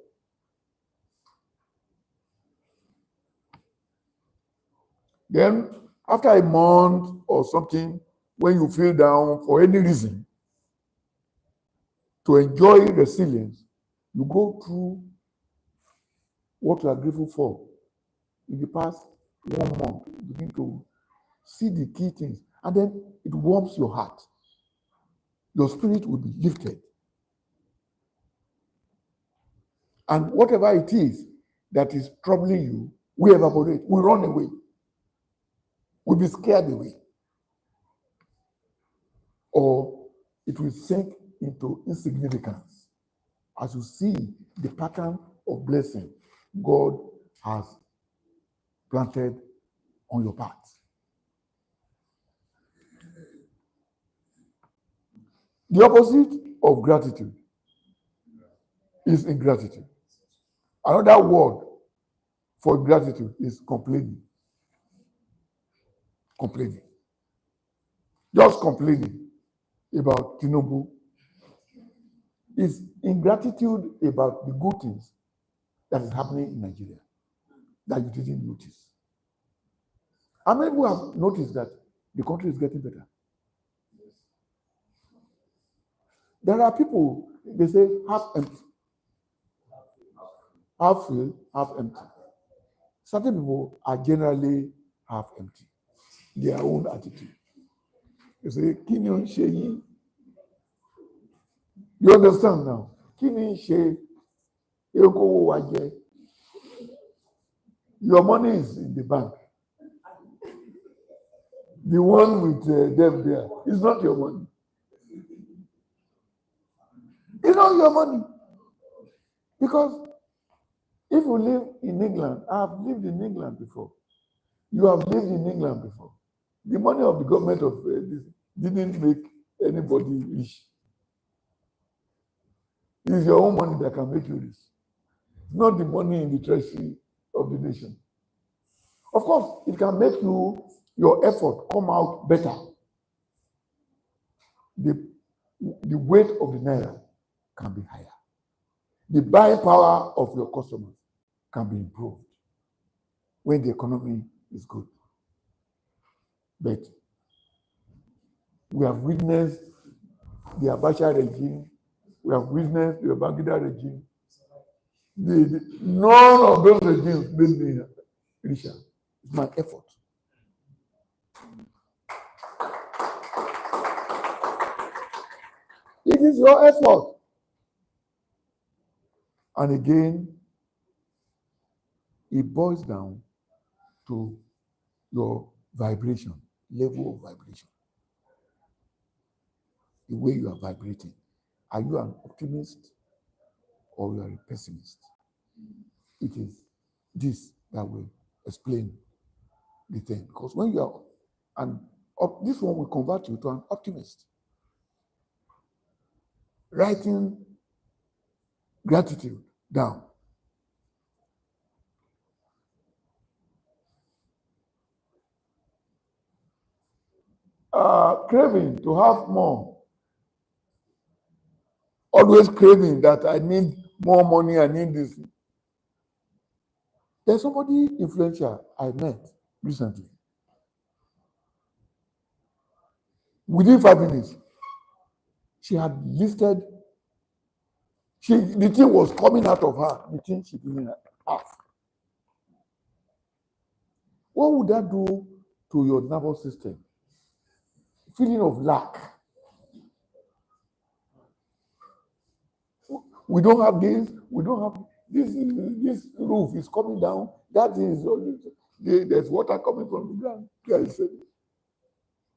Then, after a month or something, when you feel down for any reason, to enjoy resilience, you go through what you are grateful for in the past 1 month. You begin to see the key things, and then it warms your heart. Your spirit will be lifted. And whatever it is that is troubling you will evaporate, will run away, will be scared away. Or it will sink into insignificance as you see the pattern of blessing God has planted on your path. The opposite of gratitude is ingratitude. Another word for gratitude is complaining. Complaining. Just complaining about Tinubu is ingratitude about the good things that is happening in Nigeria that you didn't notice. How many people have noticed that the country is getting better? There are people, they say half empty. Half full, half empty. Certain people are generally half empty. Their own attitude. You say, Kini o ṣe yín? You understand now? Kini ṣe eko wa jẹ? Your money is in the bank. The one with them there is not your money. It's not your money. Because if you live in England, I have lived in England before. You have lived in England before. The money of the government of didn't make anybody rich. It's your own money that can make you rich, not the money in the treasury of the nation. Of course, it can make your effort come out better. The weight of the naira can be higher. The buying power of your customers can be improved when the economy is good. But we have witnessed the Abacha regime, we have witnessed the Babangida regime. None of those regimes made me richer. It's my effort. It is your effort. And again, it boils down to your vibration, level of vibration, the way you are vibrating. Are you an optimist or you are a pessimist? It is this that will explain the thing. Because when you are, this one will convert you to an optimist. Writing gratitude down. Craving to have more. Always craving that I need more money, I need this. There's somebody influential I met recently. Within 5 minutes, she had listed, the thing was coming out of her, the thing she didn't have. What would that do to your nervous system? Feeling of lack. We don't have this, we don't have this roof is coming down, that is there's water coming from the ground.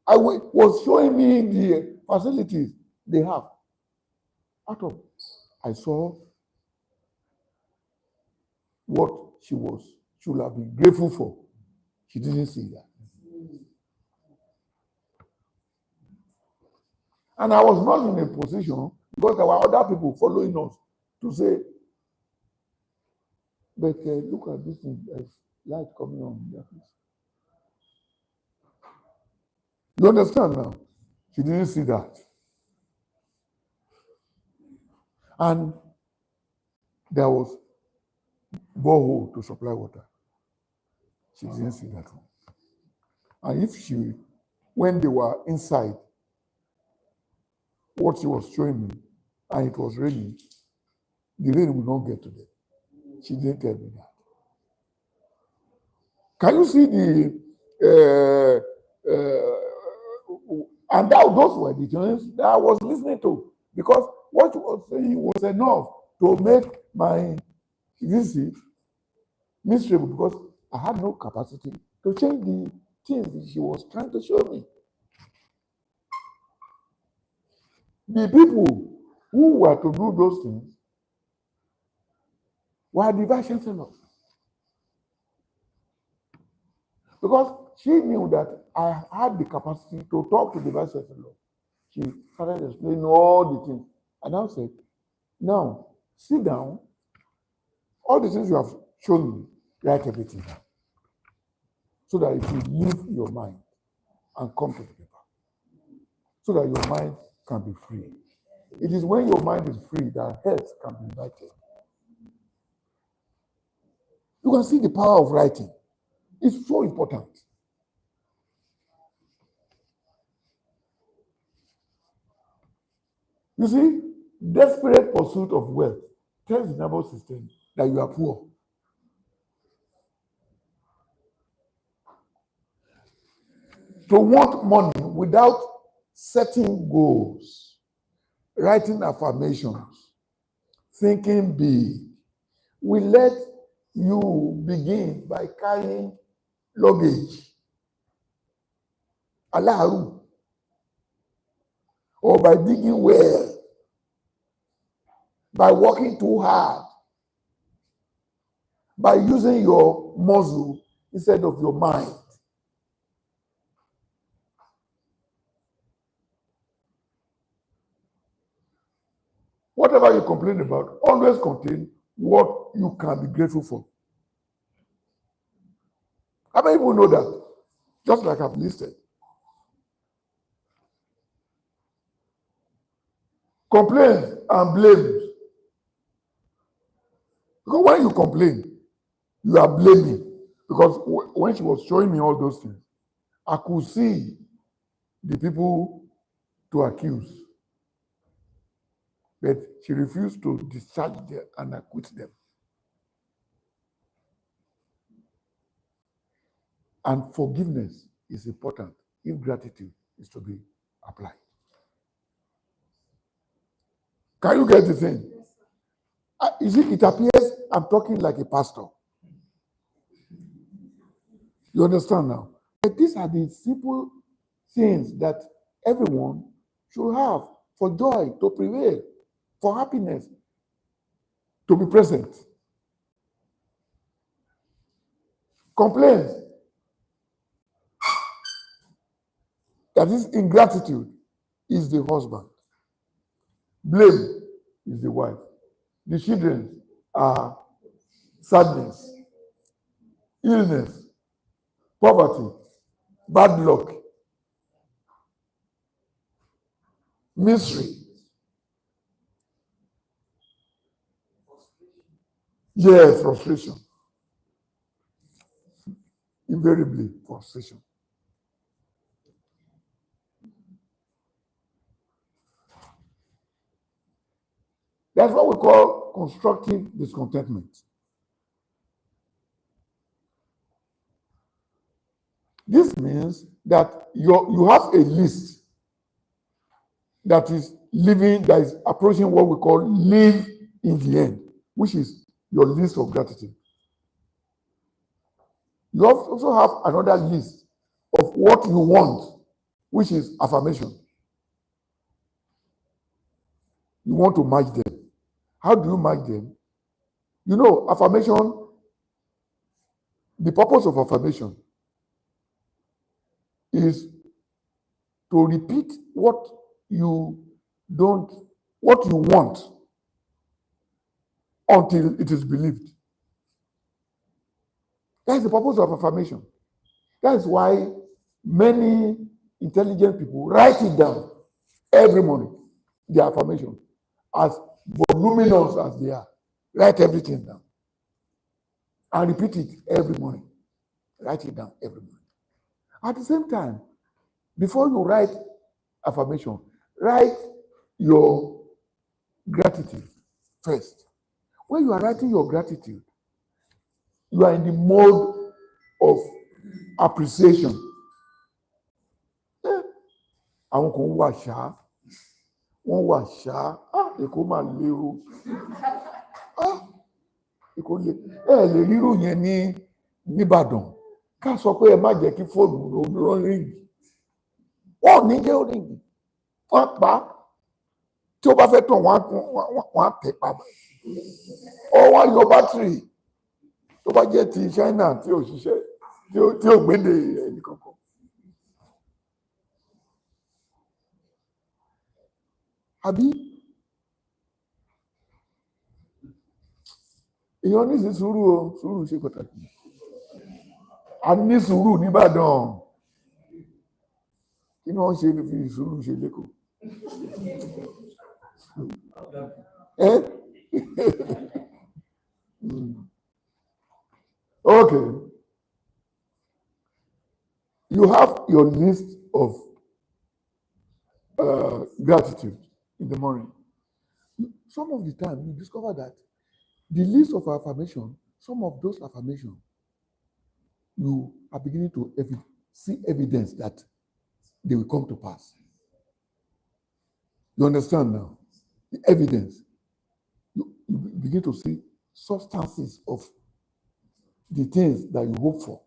I was showing me the facilities they have. I saw what she should have been grateful for. She didn't see that. And I was not in a position, because there were other people following us, to say, but look at this thing, there's light coming on. You understand now? She didn't see that. And there was borehole to supply water. She didn't see that one. And when they were inside, what she was showing me, and it was raining, the rain would not get to them. She didn't tell me that. Can you see and those were the things that I was listening to, because what she was saying was enough to make my visit miserable, because I had no capacity to change the things that she was trying to show me. The people who were to do those things were the vice chancellor. Because she knew that I had the capacity to talk to the vice chancellor. She started explaining all the things. And I said, now, sit down. All the things you have shown me, write everything down. So that it will leave your mind and come to the paper. So that your mind can be free. It is when your mind is free that health can be invited. You can see the power of writing. It's so important. You see, desperate pursuit of wealth tells the nervous system that you are poor. To want money without setting goals, writing affirmations, thinking big, will let you begin by carrying luggage, alaru, or by digging well, by working too hard, by using your muscle instead of your mind. whatever you complain about, always contain what you can be grateful for. How many people know that? Just like I've listed. Complaints and blames. Because when you complain, you are blaming. Because when she was showing me all those things, I could see the people to accuse. But she refused to discharge them and acquit them. And forgiveness is important if gratitude is to be applied. Can you get the thing? You see, it appears I'm talking like a pastor. You understand now? But these are the simple things that everyone should have for joy to prevail, for happiness to be present. Complaints, that is ingratitude, is the husband. Blame is the wife. The children are sadness, illness, poverty, bad luck, misery. Yeah, frustration. Invariably, frustration. That's what we call constructive discontentment. This means that you have a list that is living, that is approaching what we call live in the end, which is your list of gratitude. You also have another list of what you want, which is affirmation. You want to match them. How do you match them? You know, affirmation, the purpose of affirmation is to repeat what you want until it is believed. That is the purpose of affirmation. That is why many intelligent people write it down every morning, their affirmation, as voluminous as they are. Write everything down and repeat it every morning. Write it down every morning. At the same time, before you write affirmation, write your gratitude first. When you are writing your gratitude, you are in the mode of appreciation. Àwọn kan wà ṣá, wọ́n wà ṣá, Èkó máa lérò. Èkó lè lè rírò yẹn ní Ìbàdàn. Ká sọ pé ẹ má jẹ́ kí fóònù ló ríngì. Wọ́n ní jẹ́ ó ríngì. Wọ́n pa á. Tí ó bá fẹ́ tàn wọ́n á tẹ̀ pa. Ó wá yọ bátìrì. Tó bá jẹ́ ti China tí ò ṣiṣẹ́, tí ò gbédè ẹnì kankan. Àbí èèyàn ní sùúrù o, sùúrù ṣe pàtàkì. A ní sùúrù nìbàdàn. Kí ni wọ́n ṣe fi sùúrù ṣe lẹ́kọ̀ọ́? Okay. You have your list of gratitude in the morning. Some of the time, you discover that the list of affirmation, some of those affirmations, you are beginning to see evidence that they will come to pass. You understand now? The evidence. You begin to see substances of the things that you hope for.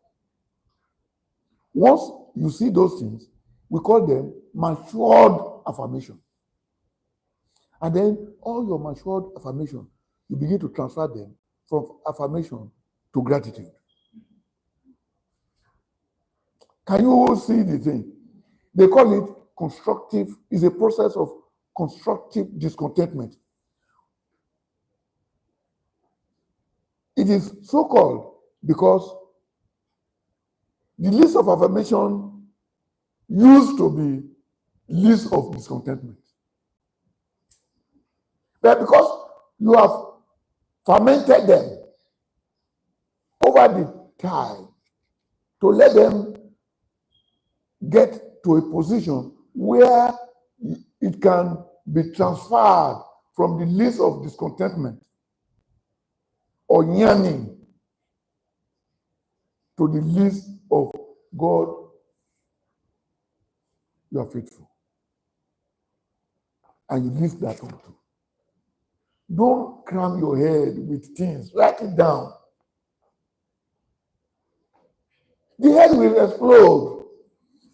Once you see those things, we call them matured affirmation. And then all your matured affirmation, you begin to transfer them from affirmation to gratitude. Can you see the thing? They call it constructive, it's a process of constructive discontentment. It is so called because the list of affirmation used to be list of discontentment. But because you have fermented them over the time to let them get to a position where it can be transferred from the list of discontentment or yearning to the list of God, you are faithful. And you list that on too. Don't cram your head with things. Write it down. The head will explode.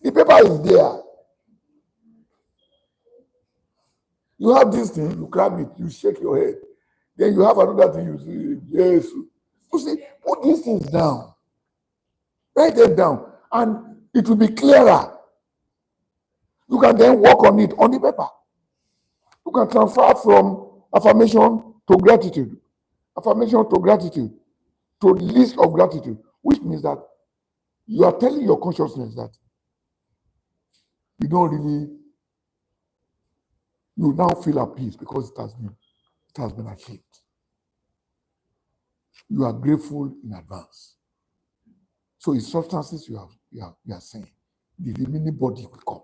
The paper is there. You have this thing, you cram it, you shake your head. Then you have another thing, you say, yes. You see, put these things down. Write them down. And it will be clearer. You can then work on it on the paper. You can transfer from affirmation to gratitude. Affirmation to gratitude. To the list of gratitude. Which means that you are telling your consciousness that you don't really, you now feel at peace because it has been achieved. You are grateful in advance. So in substances you are saying, the remaining body will come.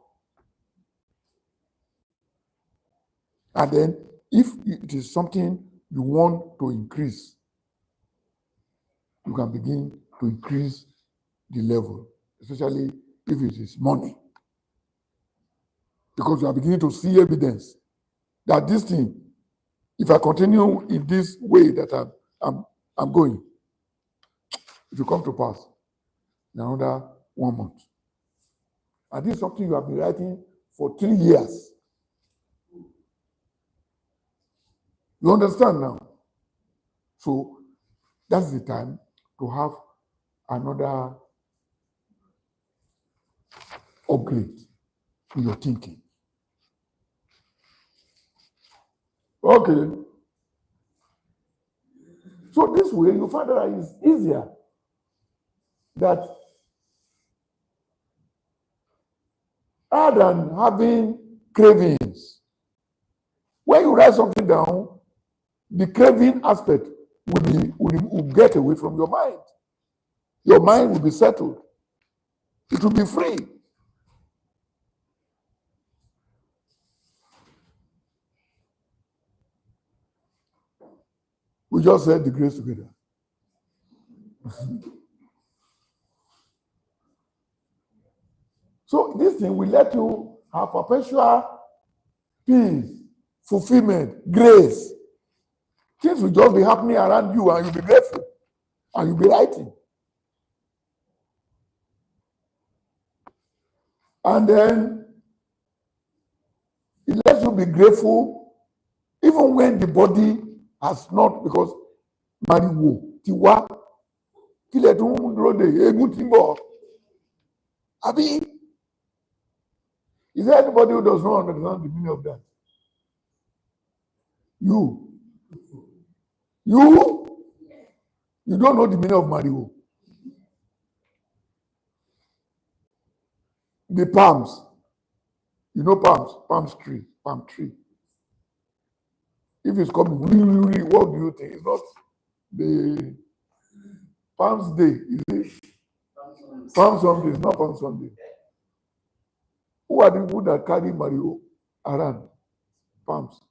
And then if it is something you want to increase, you can begin to increase the level, especially if it is money. Because you are beginning to see evidence that this thing, if I continue in this way that I'm going, it will come to pass in another 1 month. And this is something you have been writing for 3 years. You understand now? So that's the time to have another upgrade in your thinking. Okay. So this way you find that it's easier that rather than having cravings, when you write something down, the craving aspect will get away from your mind. Your mind will be settled. It will be free. We just said the grace together. So this thing will let you have perpetual peace, fulfillment, grace. Things will just be happening around you and you'll be grateful. And you'll be writing. And then it lets you be grateful even when the body has not, because mariwo tiwa kílẹ̀ tó ń dúró de eégún tí ń bọ̀. Àbí, is there anybody who does not understand the meaning of that? You don't know the meaning of mariwo. The palms, you know palm tree. If it's coming, what do you think? It's not the Palms Day, is it? Palm Sunday, it's not Palm Sunday. Who are the people that carry Mario around? Palms.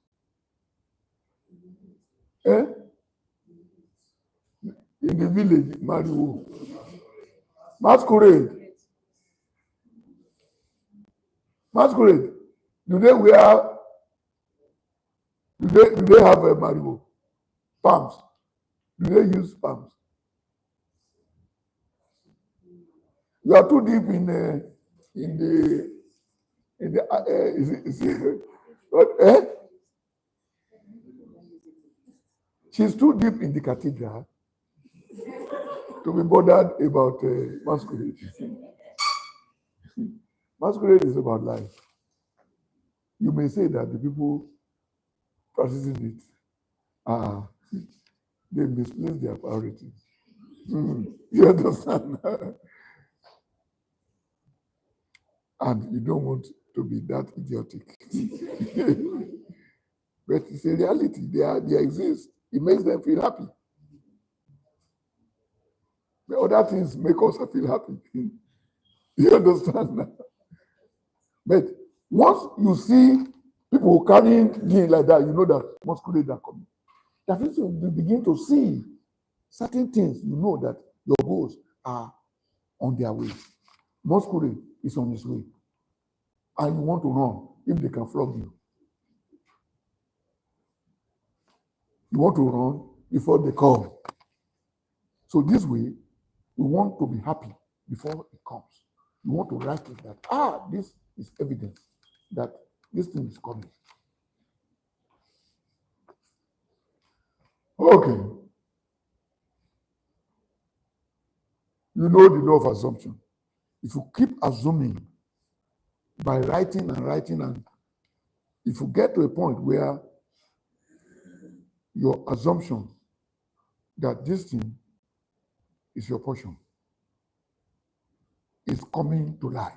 Eh? In the village, Mario. Masquerade. Do they wear? Do they have a Mario? Palms. Do they use palms? You are too deep in the what, eh? She's too deep in the cathedral to be bothered about masquerade. Masquerade is about life. You may say that the people practicing it are they misplace their priorities. You understand? And you don't want to be that idiotic. But it's a reality. They exist. It makes them feel happy. The other things make us feel happy. You understand? But once you see people carrying things like that, you know that masquerade are coming. That is, you begin to see certain things, you know that your goals are on their way. Masquerade is on his way. And you want to run if they can flog you. You want to run before they come. So this way, we want to be happy before it comes. You want to write it that, this is evidence that this thing is coming. Okay. You know the law of assumption. If you keep assuming by writing and writing, and if you get to a point where your assumption that this thing is your portion is coming to light,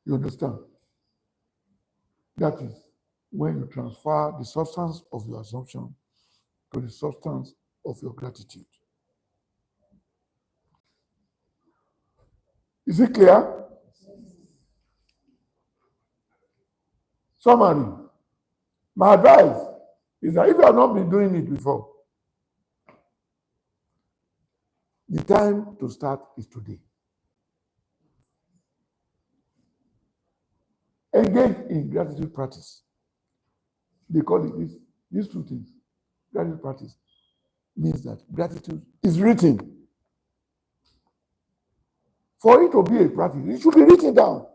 you understand? That is when you transfer the substance of your assumption to the substance of your gratitude. Is it clear? Summary. My advice is that if you have not been doing it before, the time to start is today. Engage in gratitude practice. They call it these two things. Gratitude practice means that gratitude is written. For it to be a practice, it should be written down.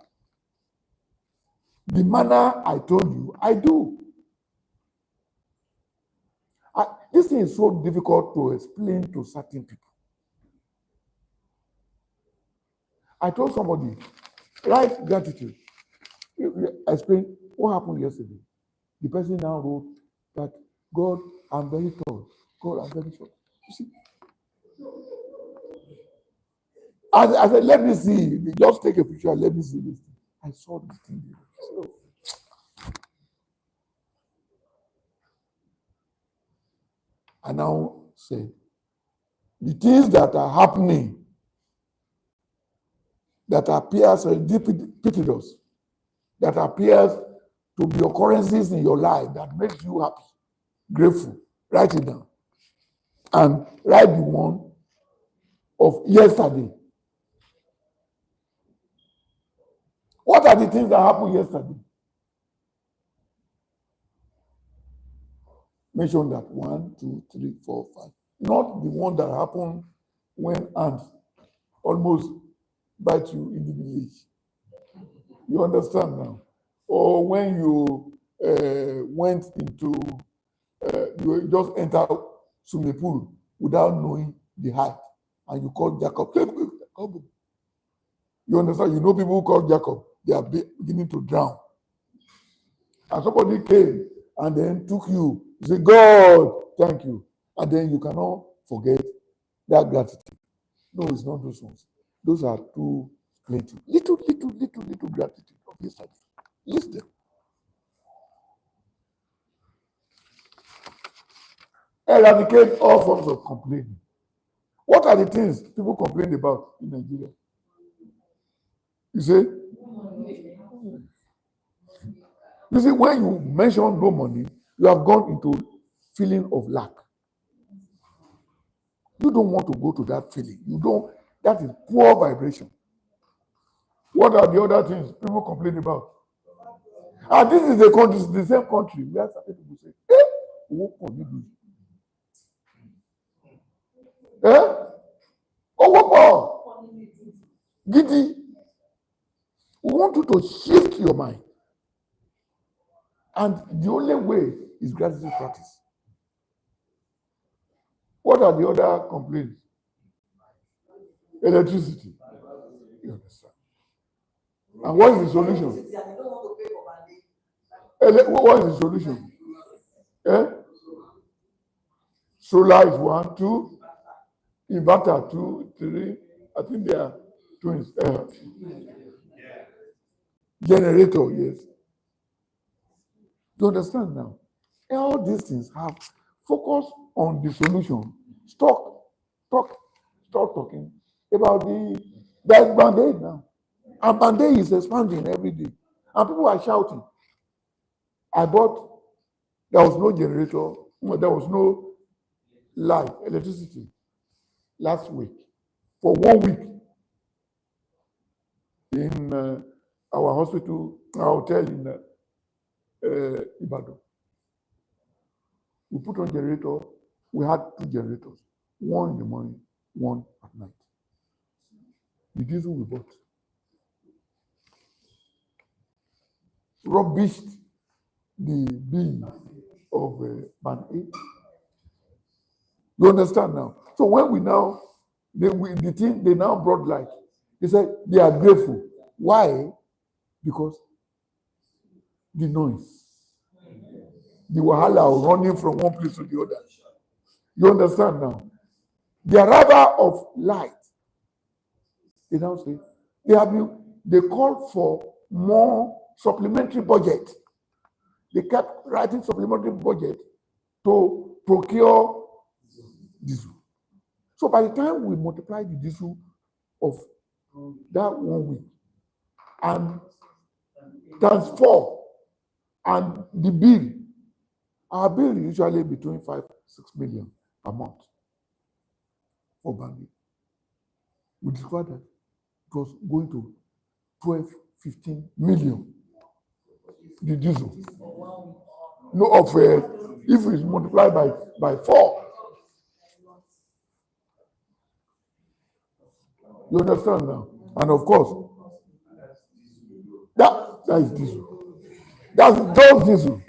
The manner I told you, I do. This thing is so difficult to explain to certain people. I told somebody, write gratitude. I explained what happened yesterday. The person now wrote that, God, I'm very tall. God, I'm very short. You see? I said, let me see. Just take a picture and let me see this. I saw this thing. So, I now said, the things that are happening that appears repetitious, that appears to be occurrences in your life that makes you happy, grateful, write it down. And write the one of yesterday. What are the things that happened yesterday? Mention that 1, 2, 3, 4, 5. Not the one that happened when ants almost bite you in the village. You understand now? Or when you went into, you just entered swimming pool without knowing the height, and you called Jacob. You understand? You know people who call Jacob, they are beginning to drown. And somebody came and then took you. You say, God, thank you. And then you cannot forget that gratitude. No, it's not those ones. Those are too plenty. Little gratitude of yesterday. List them. Eradicate all forms of complaining. What are the things people complain about in Nigeria? You say? You see, when you mention no money, you have gone into feeling of lack. You don't want to go to that feeling. You don't. That is poor vibration. What are the other things people complain about? And this is the country, the same country where some people say, what can you do? Oh, Giddy. We want you to shift your mind. And the only way is gratitude practice. What are the other complaints? Electricity. You understand? And what is the solution? What is the solution? Solar is 1, 2, inverter 2, 3. I think they are twins. Generator, yes. You understand now? All these things have focus on the solution. Stop talking about there's Band-Aid now. And Band-Aid is expanding every day. And people are shouting. There was no generator, there was no light, electricity last week. For 1 week in our hospital, our hotel in Ibadan. We put on generator. We had 2 generators, 1 in the morning, 1 at night. The diesel we bought rubbished the bill of Band-Aid. You understand now? So when we now, they now brought light. They said they are grateful. Why? Because the noise, the wahala running from one place to the other. You understand now? The arrival of light, they now say they called for more supplementary budget. They kept writing supplementary budget to procure diesel. So by the time we multiply the diesel of that 1 week and times 4, and the bill, our bill is usually between 5-6 million a month for Band-Aid. We discovered that it was going to 12-15 million. The diesel. No, if it's multiplied by 4. You understand now? And of course, that is diesel. That's those diesel.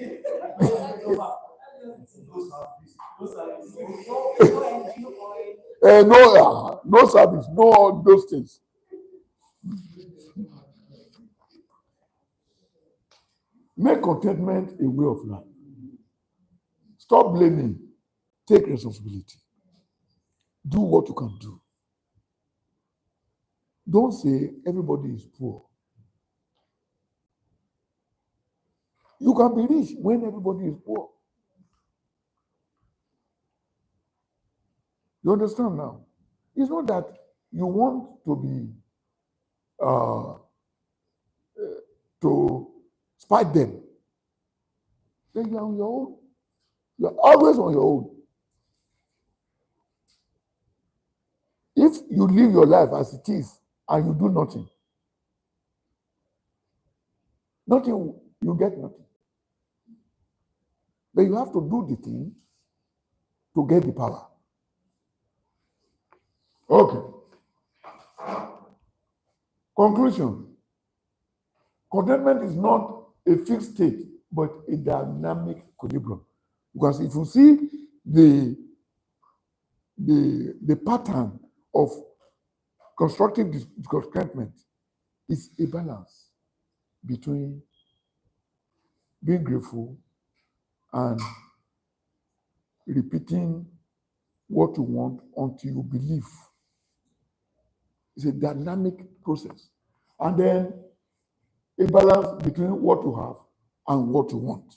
No service, no all those things. Make contentment a way of life. Stop blaming. Take responsibility. Do what you can do. Don't say everybody is poor. You can be rich when everybody is poor. You understand now? It's not that you want to be to spite them. Then you're on your own. You're always on your own. If you live your life as it is and you do nothing, you get nothing. But you have to do the thing to get the power. Okay. Conclusion. Contentment is not a fixed state, but a dynamic equilibrium. Because if you see the pattern of constructive discontentment, is a balance between being grateful and repeating what you want until you believe. It's a dynamic process. And then a balance between what you have and what you want.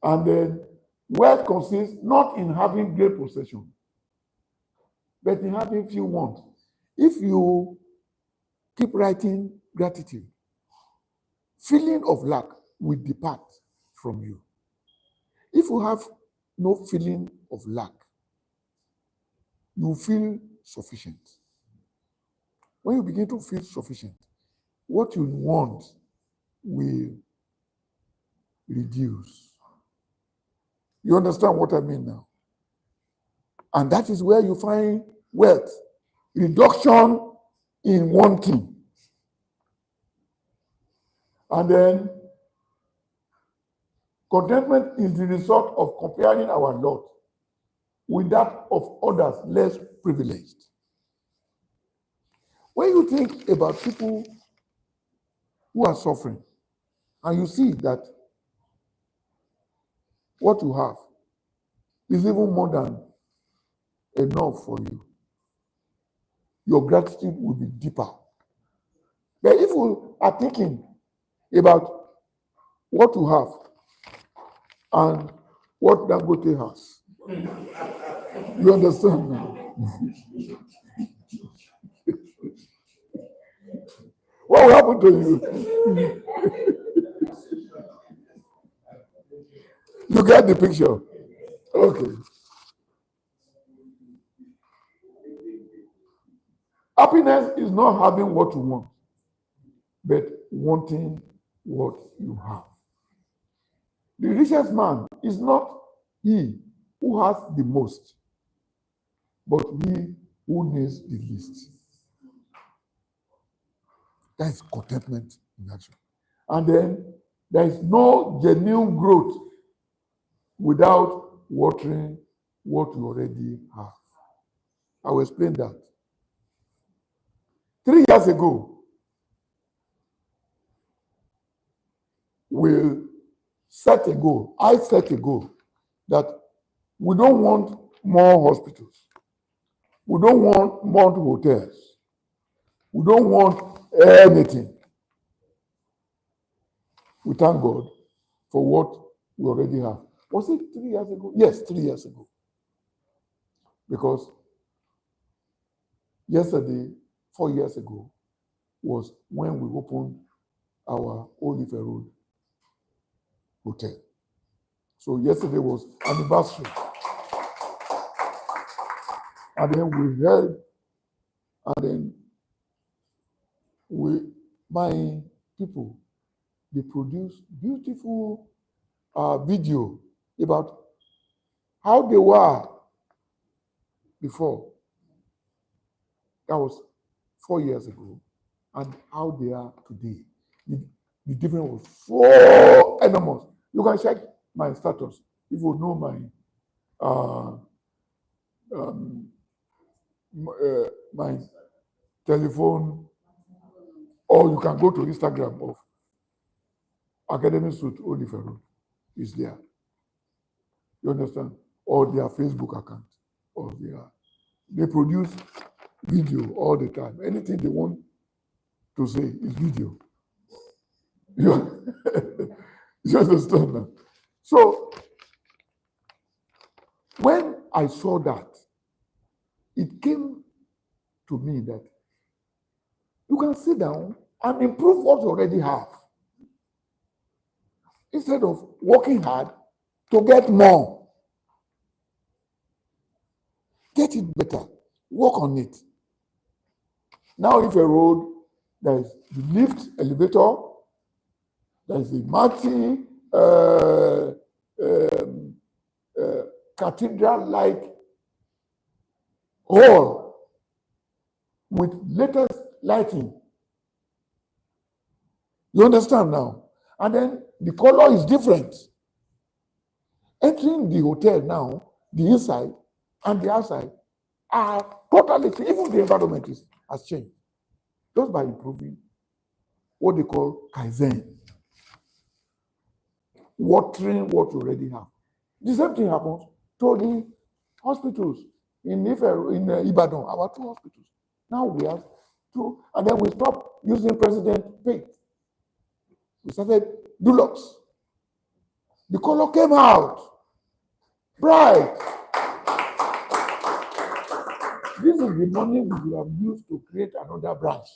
And then wealth consists not in having great possession, but in having few wants. If you keep writing gratitude, feeling of lack will depart from you. If you have no feeling of lack, you feel sufficient. When you begin to feel sufficient, what you want will reduce. You understand what I mean now? And that is where you find wealth. Reduction in wanting. And then contentment is the result of comparing our lot with that of others less privileged. When you think about people who are suffering, and you see that what you have is even more than enough for you. Your gratitude will be deeper. But if you are thinking about what you have and what Dangote has, you understand now? What will happen to you? You get the picture? Okay. Happiness is not having what you want, but wanting what you have. The richest man is not he who has the most, but he who needs the least. That is contentment in action. And then there is no genuine growth without watering what you already have. I will explain that. 3 years ago, I set a goal that we don't want more hospitals. We don't want more hotels. We don't want anything. We thank God for what we already have. Was it 3 years ago? Yes, 3 years ago. Because yesterday, 4 years ago, was when we opened our Old Ife Road hotel. So yesterday was anniversary. And then we held, and then my people, they produced beautiful video about how they were before. That was 4 years ago, and how they are today. The difference was so enormous. You can check my status if you know my telephone, or you can go to Instagram of Academic Suite Old Ife Road. Is there. You understand? Or their Facebook account, or they produce video all the time. Anything they want to say is video. You understand that? So when I saw that, it came to me that you can sit down and improve what you already have, instead of working hard to get more. Get it better. Work on it. Now, if a road, there is the lift, elevator, there is a multi cathedral-like hall with latest lighting. You understand now? And then the color is different. Entering the hotel now, the inside and the outside are totally, even the environment has changed. Just by improving what they call Kaizen. Watering what you already have. The same thing happens to the hospitals in Ibadan, our 2 hospitals. Now we have 2, and then we stopped using President paint. We started Dulux. The color came out bright. This is the money we have used to create another branch.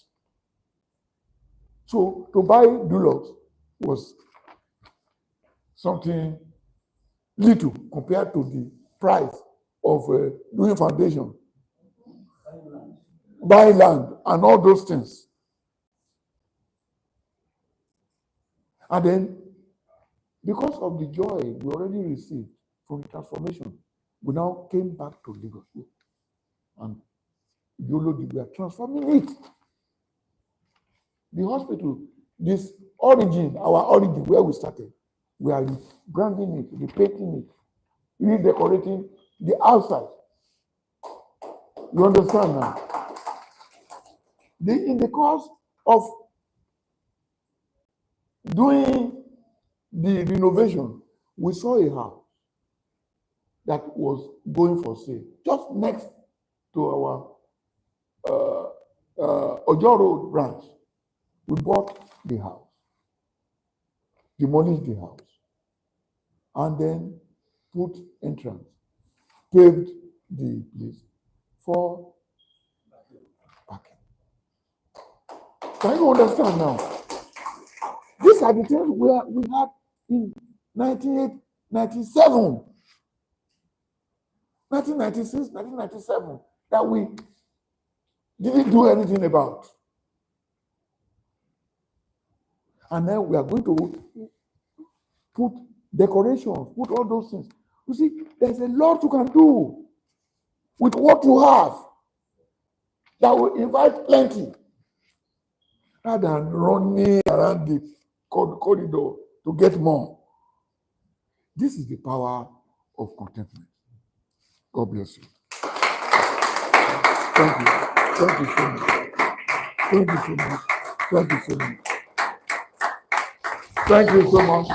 So to buy Dulux was something little compared to the price of doing foundation, buying land, and all those things. And then, because of the joy we already received from the transformation, we now came back to Lagos. And we are transforming it. The hospital, this origin, our origin, where we started, we are branding it, repainting it, redecorating the outside. You understand now? In the course of doing the renovation, we saw a house that was going for sale, just next to our Ojo Road branch. We bought the house, demolished the house, and then put entrance, paved the place for parking. Can you understand now? These are the things we had in 1997, 1996, 1997 that we didn't do anything about. And then we are going to put decorations, put all those things. You see, there's a lot you can do with what you have that will invite plenty, rather than running around the corridor to get more. This is the power of contentment. God bless you. Thank you. Thank you so much. Thank you so much. Thank you so much. Thank you so much.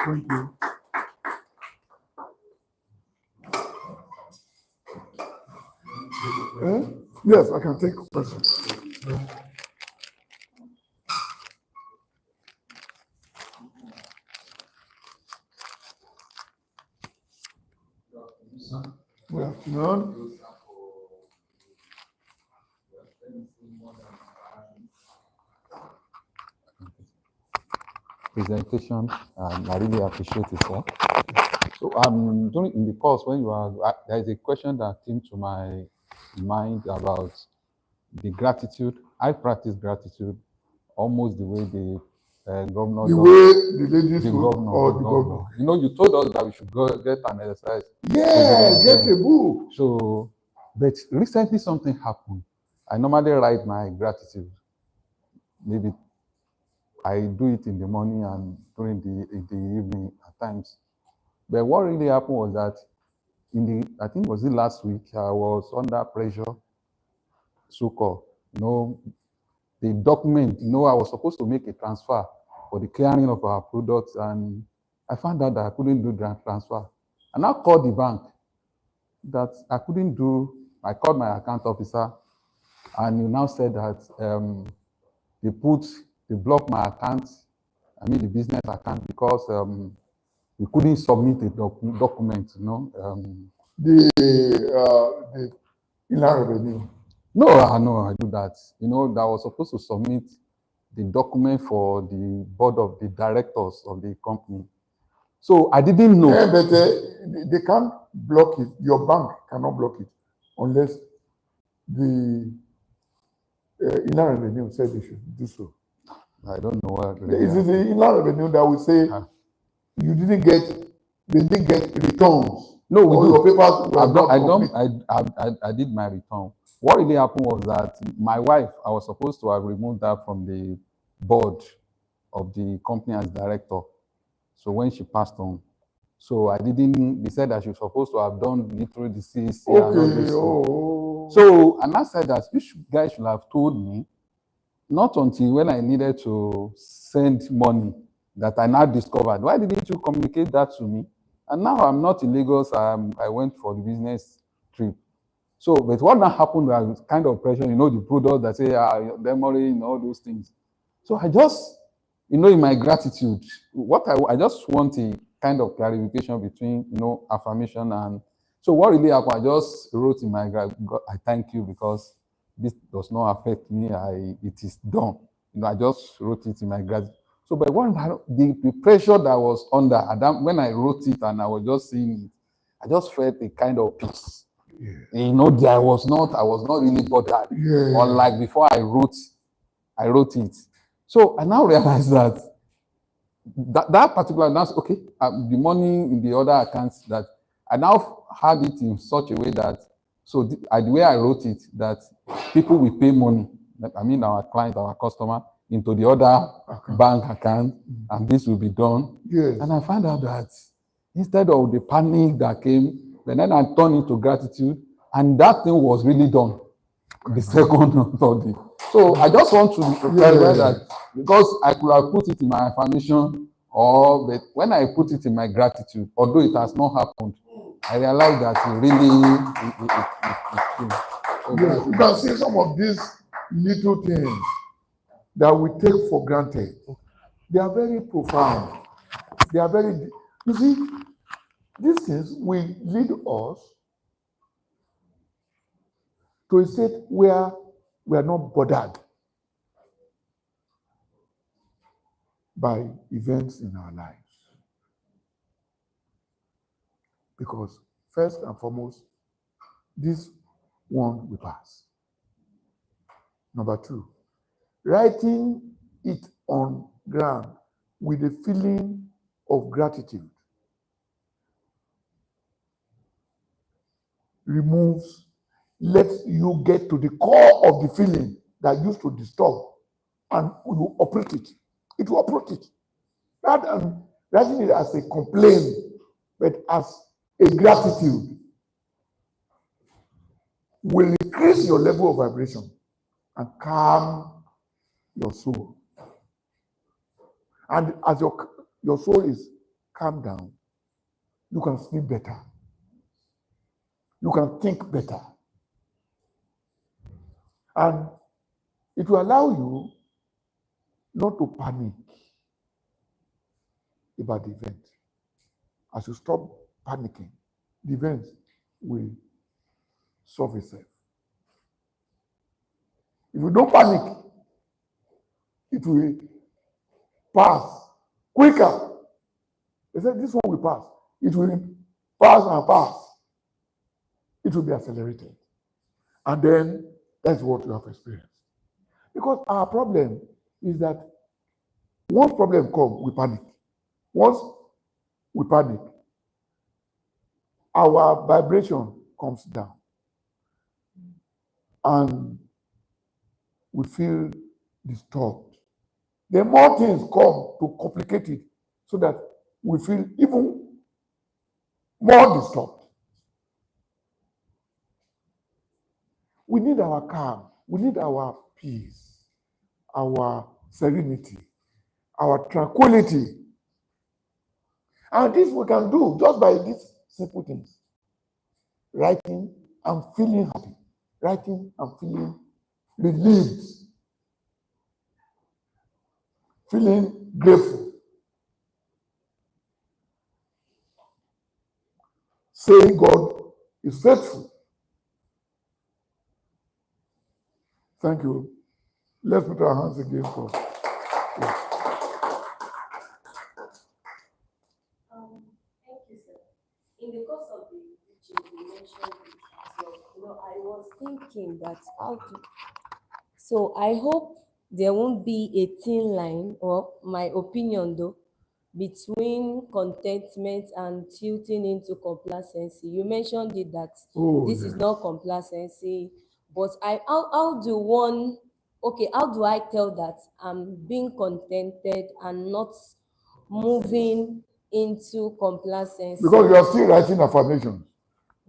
Thank you. Yes, I can take questions. Good afternoon. Presentation, I really appreciate it, sir. So during in the course when you are, there is a question that came to my mind about the gratitude. I practice gratitude almost the way the governor. The way the ladies the would, governor, or the the governor. governor. You know, you told us that we should go get an exercise. Yeah, get a book. So, but recently something happened. I normally write my gratitude. Maybe I do it in the morning and during in the evening at times. But what really happened was that I think it was the last week, I was under pressure, so-called, the document, I was supposed to make a transfer for the clearing of our products, and I found out that I couldn't do the transfer. And I called the bank that I couldn't do. I called my account officer, and he now said that they blocked my account, the business account, because we couldn't submit a document, The Inland Revenue. No, I do that. That I was supposed to submit the document for the board of the directors of the company. So I didn't know. Yeah, but they can't block it. Your bank cannot block it unless the Inland Revenue said they should do so. I don't know what. It is the Inland Revenue that will say they didn't get returns. No, we do. Your papers were not complete. I did my return. What really happened was that my wife, I was supposed to have removed her from the board of the company as director. So when she passed on, so I didn't. They said that she was supposed to have done literally the CC and all this. So and I said that you guys should have told me, not until when I needed to send money that I now discovered. Why didn't you communicate that to me? And now I'm not in Lagos. I went for the business trip. So, but what now happened was kind of pressure, the product that say, memory, all those things. So I just, in my gratitude, I just want a kind of clarification between, affirmation and, so what really happened, I just wrote in my gratitude, I thank you because this does not affect me, it is done. I just wrote it in my gratitude. So, but the pressure that was under, when I wrote it and I was just seeing it, I just felt a kind of peace. Yeah. I was not really bothered. Yeah. Unlike before I wrote it. So I now realize that particular, that's okay. The money in the other accounts that I now had it in such a way that, so the way I wrote it, that people will pay money, our client, our customer, into the other bank account, and this will be done. Yes. And I found out that instead of the panic that came, then I turned into gratitude, and that thing was really done. The second or third day. So I just want to clarify that, because I could have put it in my affirmation But when I put it in my gratitude, although it has not happened, I realize that it really it's true. So Yes, you can see some of these little things that we take for granted. They are very profound. They are very, you see, these things will lead us to a state where we are not bothered by events in our lives. Because first and foremost, this one will pass. Number two, writing it on ground with a feeling of gratitude lets you get to the core of the feeling that used to disturb, and you operate it. It will operate it. Rather than writing it as a complaint, but as a gratitude, will increase your level of vibration and calm your soul. And as your soul is calmed down, you can sleep better. You can think better. And it will allow you not to panic about the event. As you stop panicking, the event will solve itself. If you don't panic, it will pass quicker. They said this one will pass. It will pass and pass. It will be accelerated. And then that's what you have experienced. Because our problem is that once problem comes, we panic. Once we panic, our vibration comes down. And we feel disturbed. The more things come to complicate it so that we feel even more disturbed. We need our calm. We need our peace, our serenity, our tranquility. And this we can do just by these simple things. Writing and feeling happy. Writing and feeling relieved. Feeling grateful. Saying God is faithful. Thank you. Let's put our hands again for. Thank you, sir. In the course of the teaching, you mentioned it as well. I was thinking that so I hope there won't be a thin line, or my opinion though, between contentment and tilting into complacency. You mentioned it that this is not complacency, but how do I tell that I'm being contented and not moving into complacency? Because you are still writing affirmations.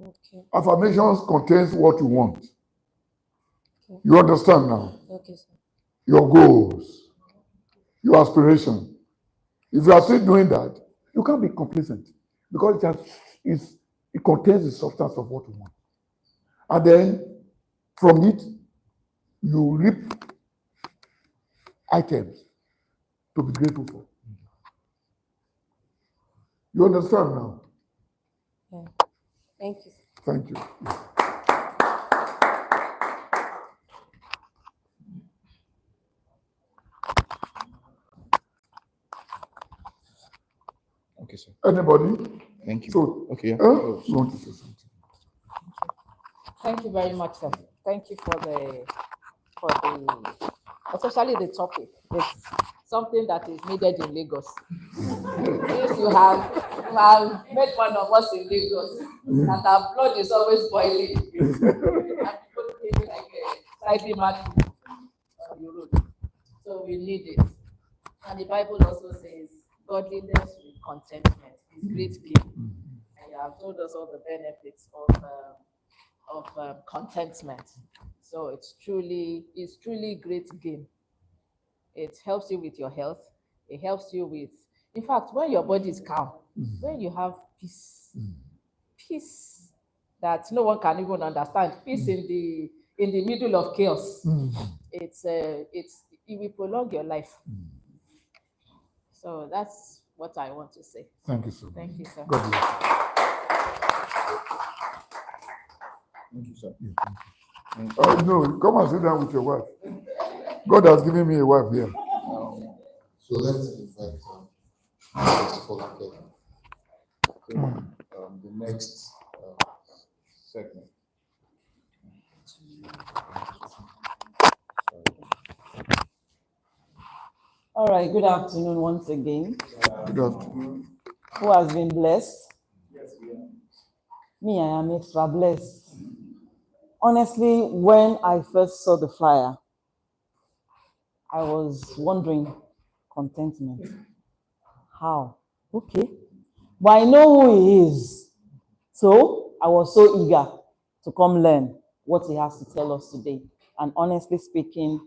Okay. Affirmations contains what you want. Okay. You understand now? Okay, sir. Your goals, your aspiration. If you are still doing that, you can't be complacent because it contains the substance of what you want. And then from it, you reap items to be grateful for. You understand now? Yeah. Thank you. Thank you. Okay, sir. Anybody? Thank you. So, okay, yeah. You want to say something? Thank you very much, sir. Thank you for especially the topic. It's something that is needed in Lagos. Since you have made fun of us in Lagos, that our blood is always boiling. And people feel like slightly mad on the road. So we need it. And the Bible also says, godliness with contentment is great gain. And you have told us all the benefits of contentment. So it's truly great gain. It helps you with your health. It helps you with In fact, when your body is calm, when you have peace, peace that no one can even understand, peace in the middle of chaos, it will prolong your life. So that's what I want to say. Thank you so much. Thank you, sir. God bless you. Thank you, sir. Oh, no, come and sit down with your wife. God has given me a wife here. So let's invite Mr. Folake. The next segment. All right, good afternoon once again. Good afternoon. Who has been blessed? Me, I am extra blessed. Honestly, when I first saw the flyer, I was wondering, contentment. How? Okay. But I know who he is. So I was so eager to come learn what he has to tell us today. And honestly speaking,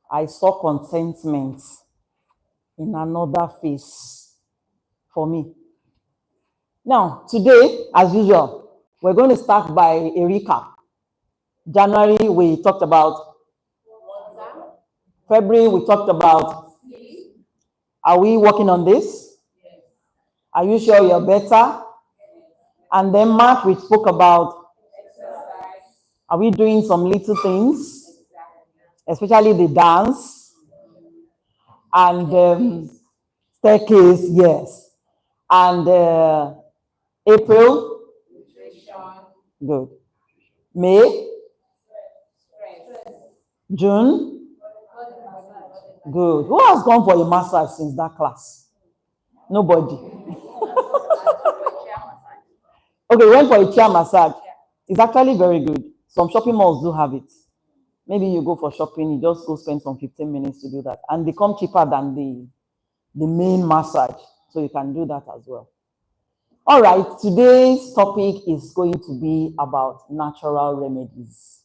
I saw contentment in another face for me. Now, today, as usual, we're going to start by a recap. January, we talked about. February, we talked about. Are we working on this? Are you sure you're better? And then March, we spoke about. Are we doing some little things? Especially the dance. And staircase, yes. And April? Good. May? June? Good. Who has gone for a massage since that class? Nobody. Okay, went for a chair massage. It's actually very good. Some shopping malls do have it. Maybe you go for shopping, you just go spend some 15 minutes to do that. And they come cheaper than the main massage. So you can do that as well. All right, today's topic is going to be about natural remedies.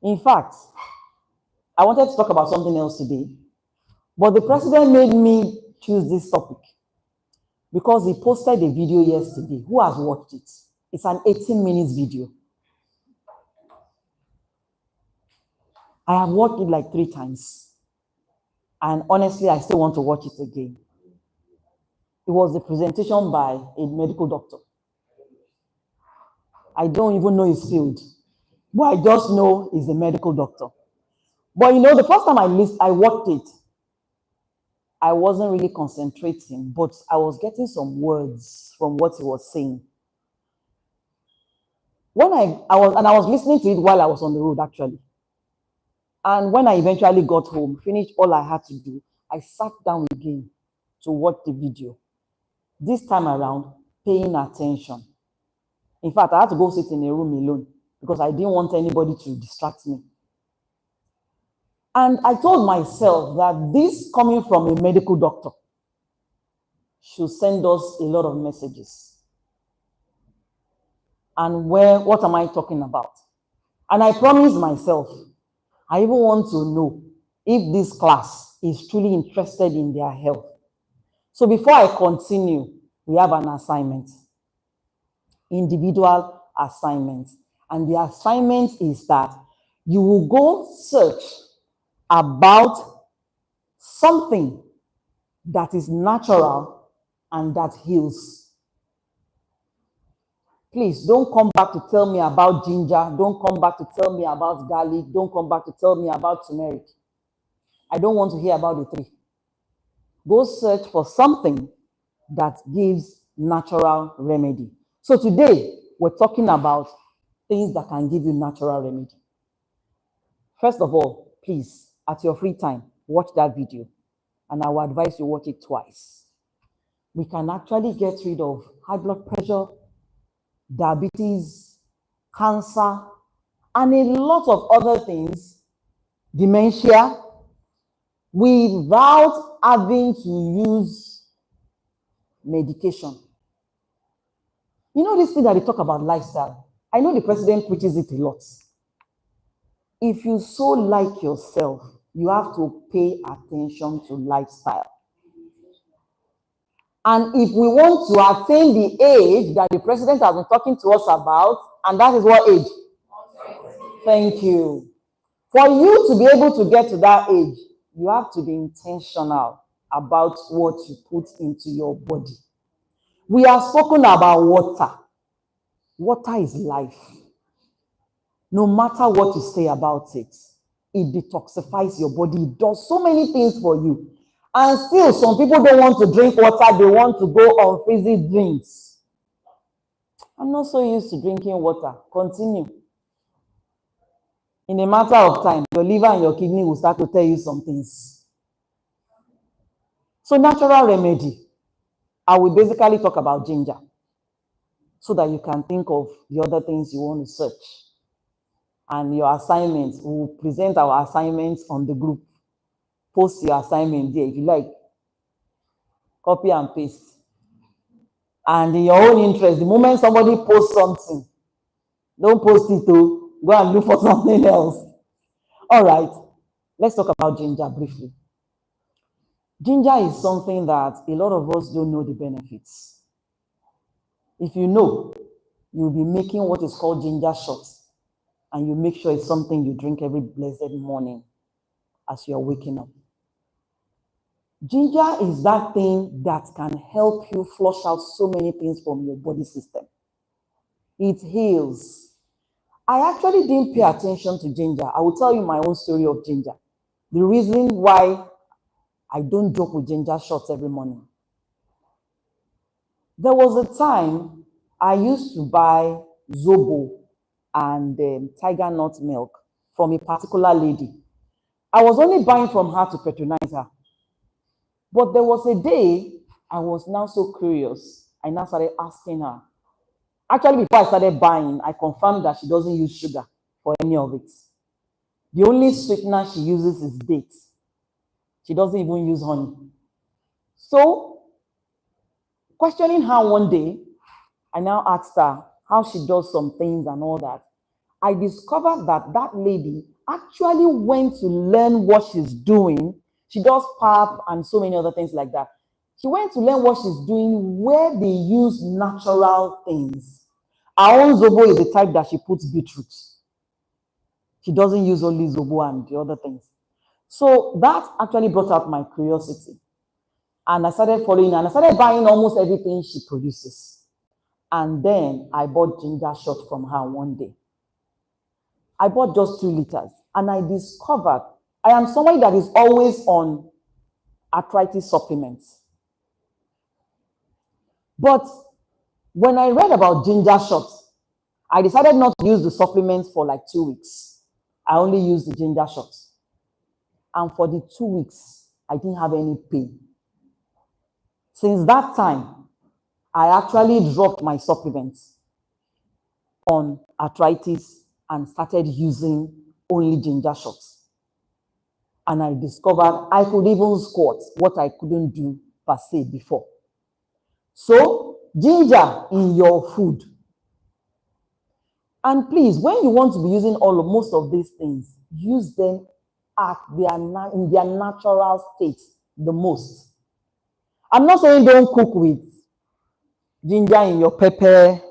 In fact, I wanted to talk about something else today, but the president made me choose this topic because he posted a video yesterday. Who has watched it? It's an 18 minutes video. I have watched it like 3 times. And honestly, I still want to watch it again. It was a presentation by a medical doctor. I don't even know his field, but I just know he's a medical doctor. But you know, the first time I watched it, I wasn't really concentrating, but I was getting some words from what he was saying. When I was listening to it while I was on the road, actually. And when I eventually got home, finished all I had to do, I sat down again to watch the video. This time around, paying attention. In fact, I had to go sit in a room alone because I didn't want anybody to distract me. And I told myself that this coming from a medical doctor should send us a lot of messages. And what am I talking about? And I promised myself, I even want to know if this class is truly interested in their health. So before I continue, we have an assignment, individual assignment. And the assignment is that you will go search about something that is natural and that heals. Please don't come back to tell me about ginger. Don't come back to tell me about garlic. Don't come back to tell me about turmeric. I don't want to hear about the 3. Go search for something that gives natural remedy. So today, we're talking about things that can give you natural remedy. First of all, please, at your free time, watch that video. And I will advise you watch it twice. We can actually get rid of high blood pressure, diabetes, cancer, and a lot of other things, dementia, without having to use medication. You know this thing that they talk about lifestyle? I know the president preaches it a lot. If you so like yourself, you have to pay attention to lifestyle. And if we want to attain the age that the president has been talking to us about, and that is what age? Thank you. For you to be able to get to that age, you have to be intentional about what you put into your body. We have spoken about water. Water is life. No matter what you say about it, it detoxifies your body. It does so many things for you. And still, some people don't want to drink water. They want to go on fizzy drinks. I'm not so used to drinking water. Continue. In a matter of time, your liver and your kidney will start to tell you some things. So natural remedy. I will basically talk about ginger so that you can think of the other things you want to search. And your assignments, we will present our assignments on the group. Post your assignment there if you like. Copy and paste. And in your own interest, the moment somebody posts something, don't post it to go and look for something else. All right, let's talk about ginger briefly. Ginger is something that a lot of us don't know the benefits. If you know, you'll be making what is called ginger shots, and you make sure it's something you drink every blessed morning as you're waking up. Ginger is that thing that can help you flush out so many things from your body system. It heals. I actually didn't pay attention to ginger. I will tell you my own story of ginger. The reason why I don't joke with ginger shots every morning. There was a time I used to buy Zobo and tiger nut milk from a particular lady. I was only buying from her to patronize her. But there was a day I was now so curious. I now started asking her. Actually, before I started buying, I confirmed that she doesn't use sugar for any of it. The only sweetener she uses is dates. She doesn't even use honey. So, questioning her one day, I now asked her how she does some things and all that. I discovered that that lady actually went to learn what she's doing. She does pap and so many other things like that. She went to learn what she's doing where they use natural things. Our own Zobo is the type that she puts beetroot. She doesn't use only Zobo and the other things. So that actually brought out my curiosity. And I started following her and I started buying almost everything she produces. And then I bought ginger shots from her one day. I bought just 2 liters and I discovered I am somebody that is always on arthritis supplements. But when I read about ginger shots, I decided not to use the supplements for like 2 weeks. I only used the ginger shots. And for the 2 weeks, I didn't have any pain. Since that time, I actually dropped my supplements on arthritis and started using only ginger shots. And I discovered I could even squat, what I couldn't do per se before. So, ginger in your food. And please, when you want to be using most of these things, use them at in their natural state the most. I'm not saying don't cook with ginger in your pepper.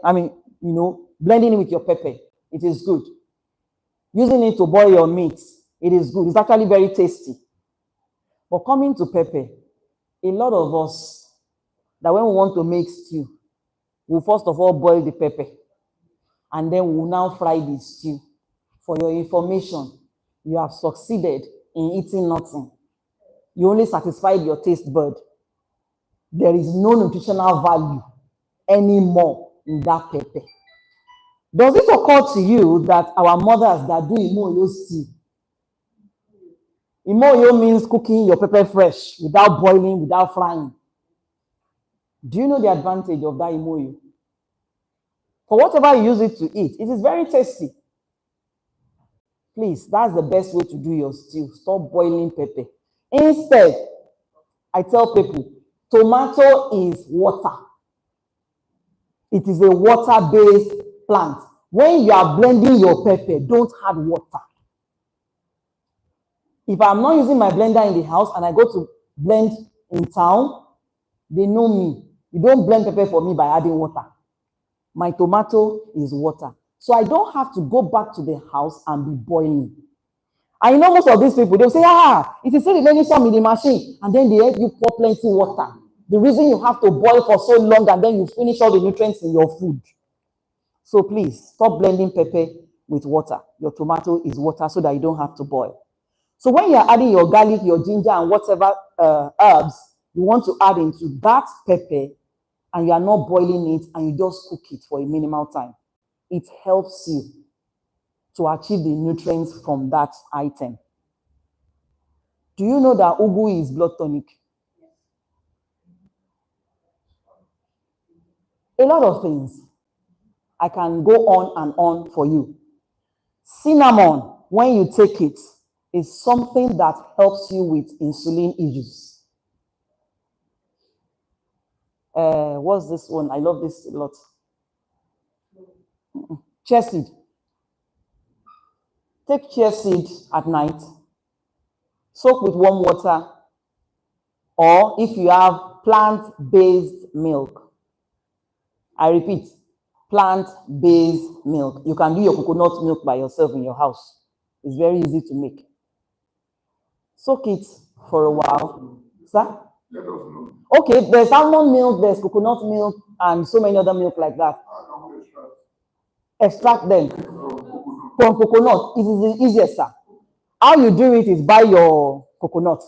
Blending it with your pepper. It is good. Using it to boil your meat, it is good. It's actually very tasty. But coming to pepper, a lot of us, that when we want to make stew, we'll first of all boil the pepper. And then we'll now fry the stew. For your information, you have succeeded in eating nothing. You only satisfied your taste bud. There is no nutritional value anymore in that pepper. Does it occur to you that our mothers that do imoyo stew? Imoyo means cooking your pepper fresh, without boiling, without frying. Do you know the advantage of that imoyo? For whatever you use it to eat, it is very tasty. Please, that's the best way to do your stew. Stop boiling pepper. Instead, I tell people, tomato is water. It is a water-based plant. When you are blending your pepper, don't add water. If I'm not using my blender in the house and I go to blend in town, they know me. You don't blend pepper for me by adding water. My tomato is water. So I don't have to go back to the house and be boiling. I know most of these people, they'll say, it is still remaining some in the machine, and then they help you pour plenty water. The reason you have to boil for so long and then you finish all the nutrients in your food. So please, stop blending pepper with water. Your tomato is water so that you don't have to boil. So when you're adding your garlic, your ginger, and whatever herbs you want to add into that pepper, and you are not boiling it, and you just cook it for a minimal time, it helps you to achieve the nutrients from that item. Do you know that ugu is blood tonic? A lot of things. I can go on and on for you. Cinnamon, when you take it, is something that helps you with insulin issues. What's this one? I love this a lot. Chia seed. Take chia seed at night, soak with warm water, or if you have plant-based milk. I repeat, plant-based milk. You can do your coconut milk by yourself in your house. It's very easy to make. Soak it for a while. Sir? Okay, there's almond milk, there's coconut milk, and so many other milk like that. Extract them from coconut. It is the easiest, sir. How you do it is buy your coconut.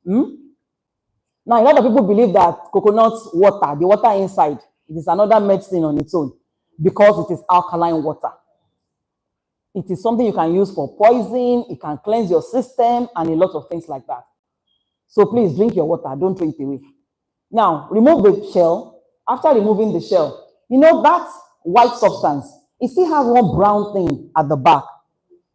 Now, a lot of people believe that coconut water, the water inside, it is another medicine on its own because it is alkaline water. It is something you can use for poison, it can cleanse your system, and a lot of things like that. So please drink your water, don't throw it away. Now, remove the shell. After removing the shell, you know that white substance, it still has one brown thing at the back.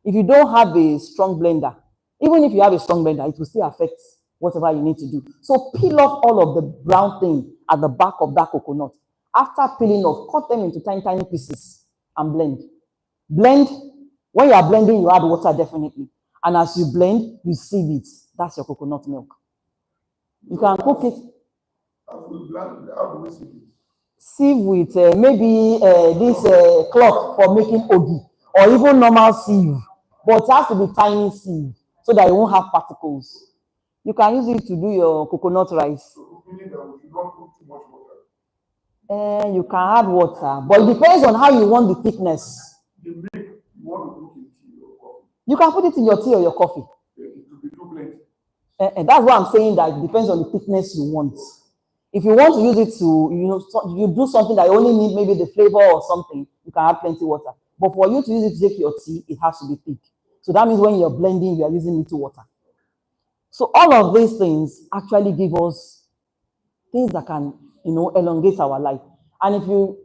If you don't have a strong blender, even if you have a strong blender, it will still affect whatever you need to do. So peel off all of the brown thing at the back of that coconut. After peeling off, cut them into tiny, tiny pieces and blend. Blend. When you are blending, you add water definitely. And as you blend, you sieve it. That's your coconut milk. You can cook it. Sieve with maybe this cloth for making ogi, or even normal sieve. But it has to be tiny sieve so that it won't have particles. You can use it to do your coconut rice. You can add water, but it depends on how you want the thickness. You can put it in your tea or your coffee. That's why I'm saying that it depends on the thickness you want. If you want to use it to, you do something that you only need maybe the flavor or something, you can add plenty water. But for you to use it to take your tea, it has to be thick. So that means when you're blending, you are using little water. So all of these things actually give us things that can, elongate our life. And if you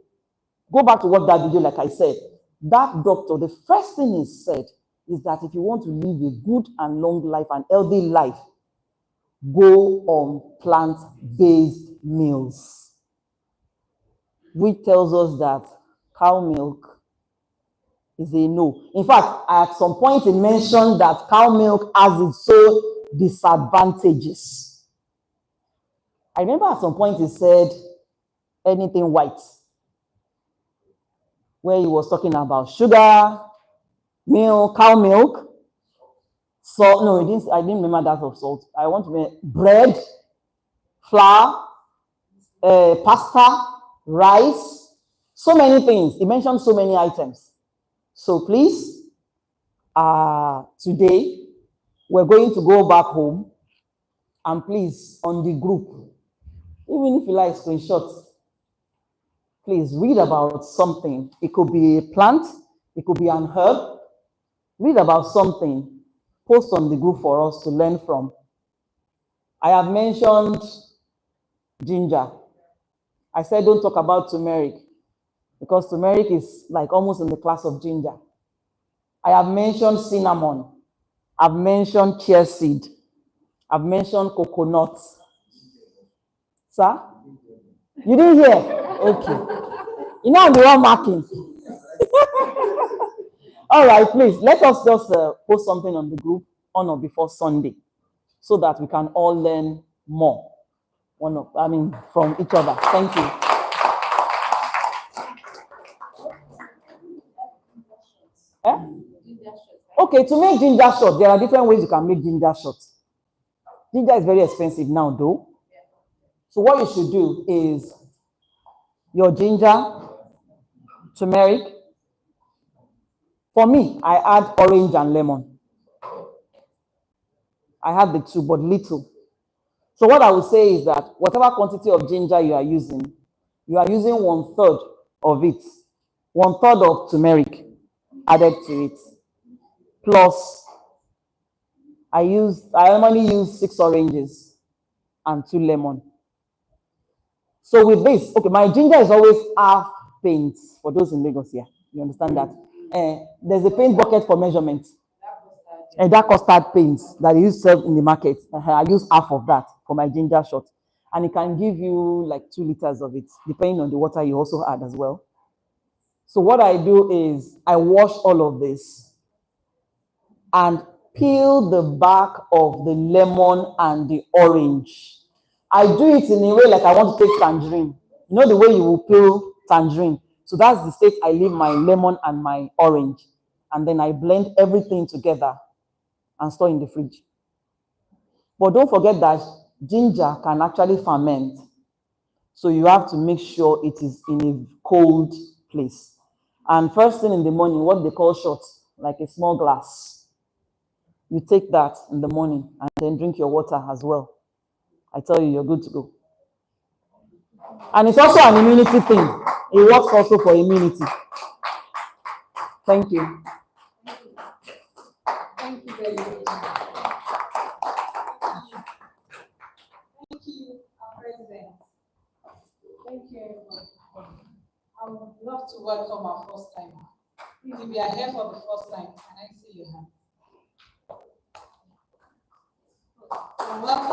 go back to what that video, like I said, that doctor, the first thing he said is that if you want to live a good and long life, and healthy life, go on plant-based meals, which tells us that cow milk is a no. In fact, at some point he mentioned that cow milk has its own disadvantages. I remember at some point he said anything white, where he was talking about sugar, milk, cow milk, salt. No, I didn't remember that of salt. I want to remember bread, flour, pasta, rice, so many things. He mentioned so many items. So please, today, we're going to go back home, and please, on the group, even if you like screenshots, please read about something. It could be a plant, it could be an herb. Read about something, post on the group for us to learn from. I have mentioned ginger. I said don't talk about turmeric, because turmeric is like almost in the class of ginger. I have mentioned cinnamon. I've mentioned chia seed. I've mentioned coconut. Sir? You didn't hear? Okay. You know I'm the one marking. All right, please, let us just post something on the group on or before Sunday so that we can all learn more. from each other. Thank you. Eh? Okay, to make ginger shot, there are different ways you can make ginger shot. Ginger is very expensive now, though. So what you should do is your ginger, turmeric. For me, I add orange and lemon. I have the two, but little. So what I would say is that whatever quantity of ginger you are using 1/3 of it, 1/3 of turmeric added to it. Plus, I normally use 6 oranges and 2 lemon. So with this, okay, my ginger is always half paint for those in Lagos here. You understand that? There's a paint bucket for measurement. And that custard paint that you sell in the market, I use half of that for my ginger shot. And it can give you like 2 liters of it, depending on the water you also add as well. So what I do is I wash all of this and peel the back of the lemon and the orange. I do it in a way like I want to take tangerine. You know the way you will peel tangerine. So that's the state I leave my lemon and my orange. And then I blend everything together and store in the fridge. But don't forget that ginger can actually ferment. So you have to make sure it is in a cold place. And first thing in the morning, what they call shots, like a small glass. You take that in the morning and then drink your water as well. I tell you, you're good to go. And it's also an immunity thing. It works also for immunity. Thank you. Thank you very much. Thank you, our president. Thank you, everyone. I would love to welcome our first timer. Please, if you are here for the first time, can I see your hand? Welcome.